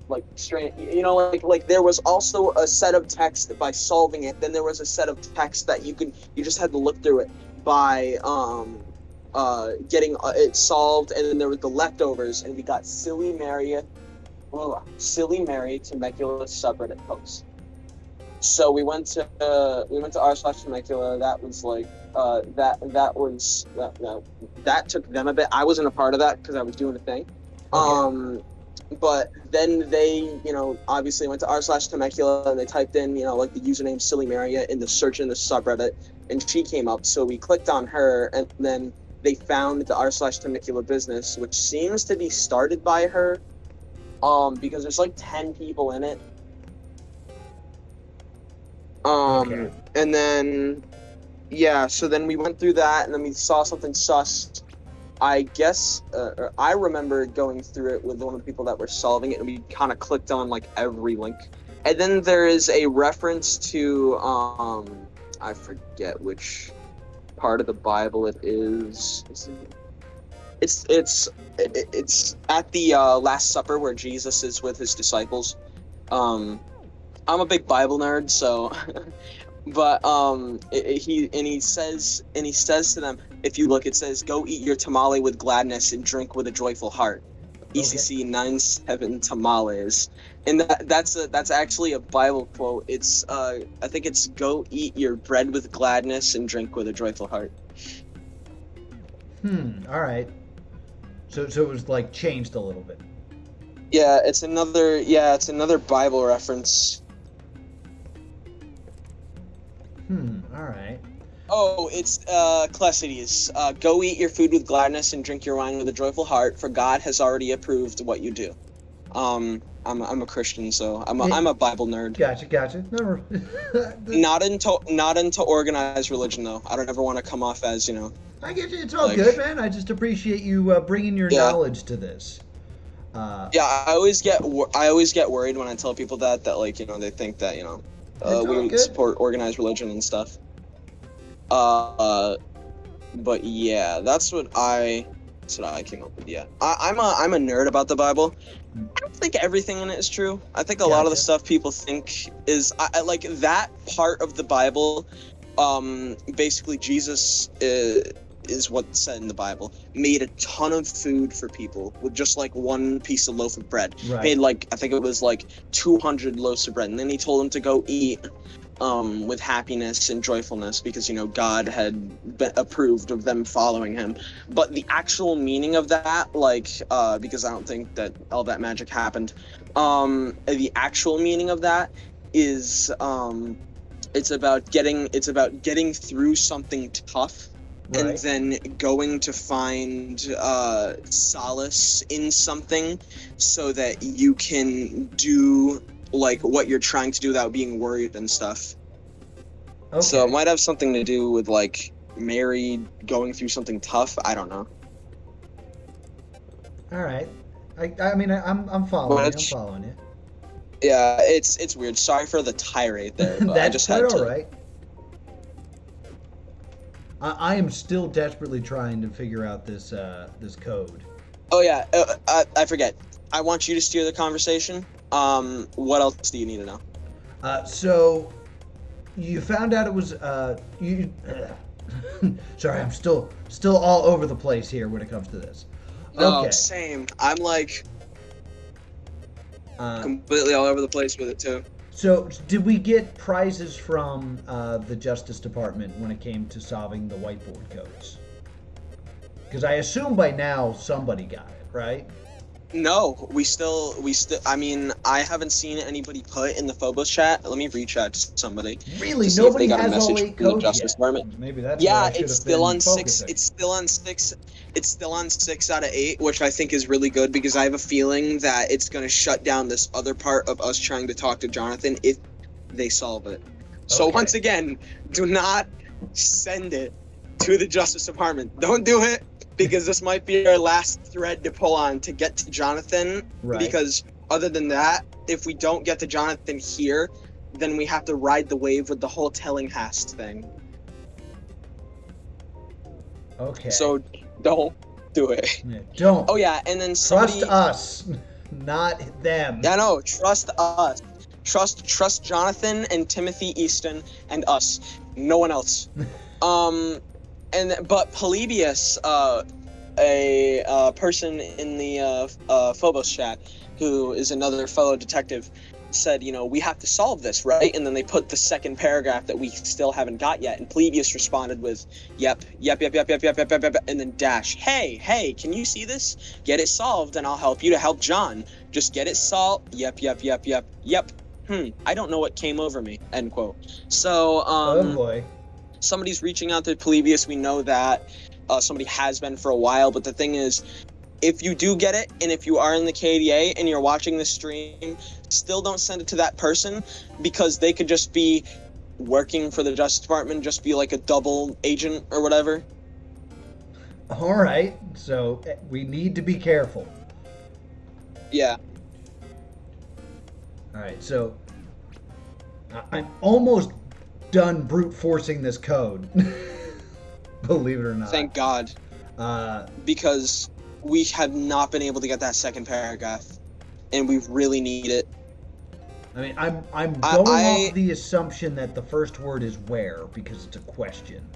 like straight. You know, like there was also a set of text by solving it. Then there was a set of text that you just had to look through it by getting it solved, and then there were the leftovers, and we got Silly Mary Temecula subreddit post. So we went to r/Temecula. That was like that took them a bit. I wasn't a part of that because I was doing a thing. Okay. But then they, obviously went to r/Temecula and they typed in, like the username Silly Maria in the search in the subreddit, and she came up. So we clicked on her, and then they found the r/Temecula business, which seems to be started by her, because there's like 10 people in it. Okay. And then, yeah, so then we went through that, and then we saw something sus. I guess, I remember going through it with one of the people that were solving it, and we kind of clicked on, like, every link. And then there is a reference to, I forget which part of the Bible it is. It's at the Last Supper where Jesus is with his disciples. I'm a big Bible nerd, so, but he says to them, if you look, it says, "Go eat your tamale with gladness and drink with a joyful heart." ECC 97 tamales, and that's actually a Bible quote. It's I think it's "Go eat your bread with gladness and drink with a joyful heart." All right. So it was like changed a little bit. Yeah, it's another Bible reference. All right. Oh, it's Clesides. Go eat your food with gladness and drink your wine with a joyful heart, for God has already approved what you do. I'm a Christian, so I'm a Bible nerd. Gotcha. No. Not into organized religion though. I don't ever want to come off as I get you. It's all good, man. I just appreciate you bringing your knowledge to this. I always get worried when I tell people that like they think that we support organized religion and stuff. But yeah, that's what I came up with. Yeah, I'm a nerd about the Bible. I don't think everything in it is true. I think a lot of the stuff people think is I like that part of the Bible. Basically, Jesus is what's said in the Bible. Made a ton of food for people with just like one piece of loaf of bread. Right. Made like I think it was like 200 loaves of bread, and then he told them to go eat. With happiness and joyfulness, because God had approved of them following him. But the actual meaning of that, because I don't think that all that magic happened, the actual meaning of that is it's about getting through something tough. Right. And then going to find solace in something so that you can do like what you're trying to do without being worried and stuff. Okay. So it might have something to do with like Mary going through something tough. I don't know. All right. I mean I'm following you. I'm following you. Yeah, it's weird. Sorry for the tirade there, but I just had to. All right. I am still desperately trying to figure out this code. Oh yeah, I forget. I want you to steer the conversation. What else do you need to know? So, you found out it was Sorry, I'm still all over the place here when it comes to this. No, Okay. same. I'm like completely all over the place with it too. So, did we get prizes from the Justice Department when it came to solving the whiteboard codes? Because I assume by now somebody got it, right? No, we still. I mean, I haven't seen anybody put in the Phobos chat. Let me reach out to somebody. Really, to see if nobody they got a has all message 8 from the codes Justice yet. Department. Maybe that's Yeah, where I should it's have still been on 6. focusing. It's still on 6. It's still on 6 out of 8, which I think is really good because I have a feeling that it's going to shut down this other part of us trying to talk to Jonathan if they solve it. So Okay. once again, do not send it to the Justice Department. Don't do it because this might be our last thread to pull on to get to Jonathan. Right. Because other than that, if we don't get to Jonathan here, then we have to ride the wave with the whole Tillinghast thing. Okay. So don't do it. Yeah, don't. Oh yeah, and then somebody. Trust us, not them. Yeah, no, trust us. Trust Jonathan and Timothy Easton and us. No one else. But Polybius, a person in the Phobos chat, who is another fellow detective, said, we have to solve this, right? And then they put the second paragraph that we still haven't got yet, and Polybius responded with, yep, and then dash, hey, can you see this? Get it solved, and I'll help you to help John. Just get it solved. Yep. I don't know what came over me, end quote. So, Oh boy. somebody's reaching out to Polybius. We know that somebody has been for a while, but the thing is, if you do get it, and if you are in the KDA and you're watching the stream, still don't send it to that person, because they could just be working for the Justice Department, just be like a double agent or whatever. All right. So we need to be careful. Yeah. All right. So I'm almost done brute forcing this code. Believe it or not. Thank God. Because we have not been able to get that second paragraph, and we really need it. I mean, I'm going off the assumption that the first word is where, because it's a question,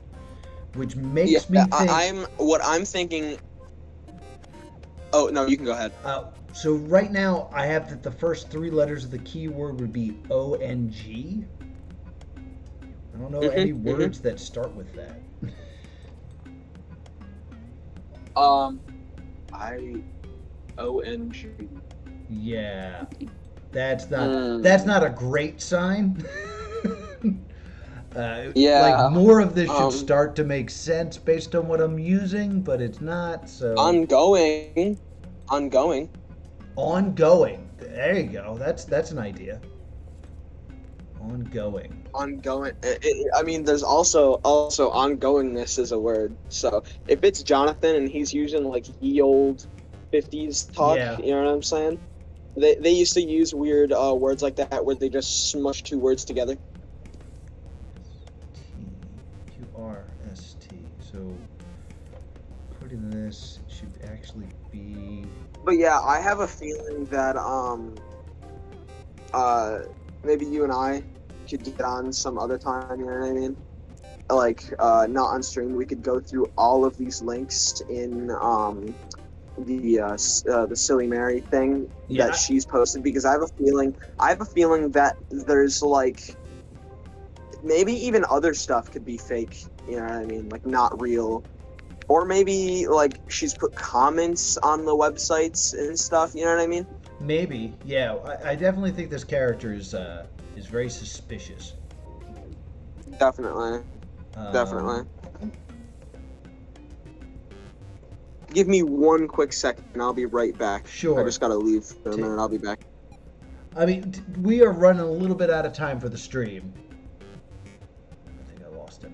which makes me think. What I'm thinking. Oh no, you can go ahead. So right now I have that the first 3 letters of the keyword would be ONG. I don't know any words that start with that. ONG. Yeah, that's not a great sign. Yeah. Like more of this should start to make sense based on what I'm using, but it's not. So Ongoing. There you go. That's an idea. Ongoing. I mean, there's also ongoingness is a word. So if it's Jonathan and he's using like ye old 50s talk, you know what I'm saying? They used to use weird words like that where they just smush 2 words together. QRST. So putting this should actually be. But yeah, I have a feeling that maybe you and I could get on some other time, you know what I mean? Like, not on stream, we could go through all of these links in the Silly Mary thing that she's posted, because I have a feeling that there's like maybe even other stuff could be fake, you know what I mean? Like not real. Or maybe like she's put comments on the websites and stuff, you know what I mean? Maybe, yeah. I definitely think this character is very suspicious. Definitely. Give me 1 quick second and I'll be right back. Sure. I just gotta leave for a minute. I'll be back. I mean, we are running a little bit out of time for the stream. I think I lost him.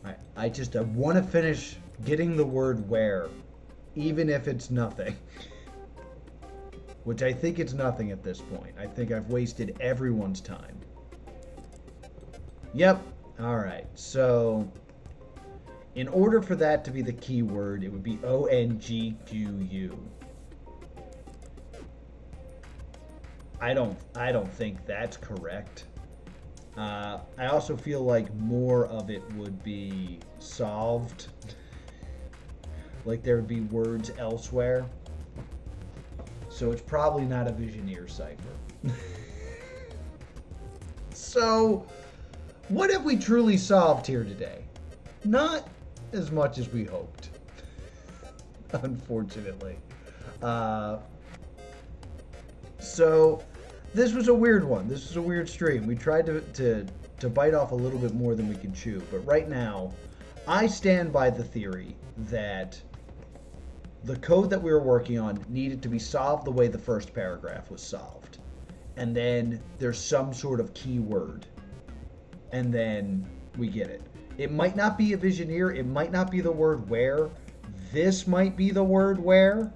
All right. I want to finish getting the word where, even if it's nothing. Which I think it's nothing at this point. I think I've wasted everyone's time. Yep. All right. So, in order for that to be the keyword, it would be ONGQU. I don't think that's correct. I also feel like more of it would be solved. Like there would be words elsewhere. So it's probably not a Visioneer cipher. So, what have we truly solved here today? Not as much as we hoped. Unfortunately. So, this was a weird one. This was a weird stream. We tried to bite off a little bit more than we could chew. But right now, I stand by the theory that the code that we were working on needed to be solved the way the first paragraph was solved. And then there's some sort of keyword. And then we get it. It might not be a Visioneer. It might not be the word where. This might be the word where,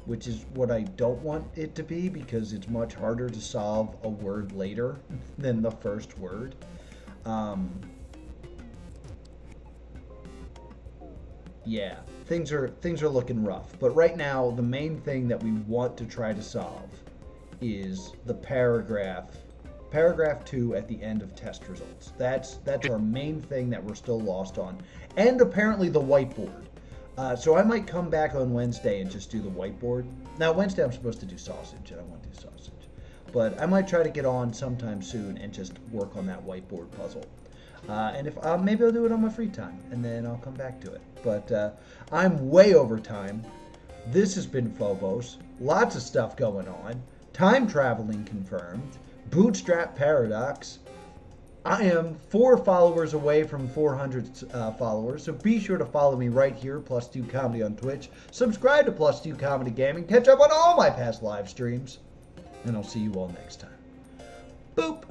which is what I don't want it to be because it's much harder to solve a word later than the first word. Yeah, things are looking rough. But right now, the main thing that we want to try to solve is the paragraph 2 at the end of test results. That's our main thing that we're still lost on. And apparently the whiteboard. So I might come back on Wednesday and just do the whiteboard. Now, Wednesday I'm supposed to do sausage, and I want to do sausage. But I might try to get on sometime soon and just work on that whiteboard puzzle. And if maybe I'll do it on my free time, and then I'll come back to it. But I'm way over time. This has been Phobos. Lots of stuff going on. Time traveling confirmed. Bootstrap paradox. I am 4 followers away from 400 followers, so be sure to follow me right here, +2 Comedy on Twitch. Subscribe to +2 Comedy Gaming. Catch up on all my past live streams. And I'll see you all next time. Boop!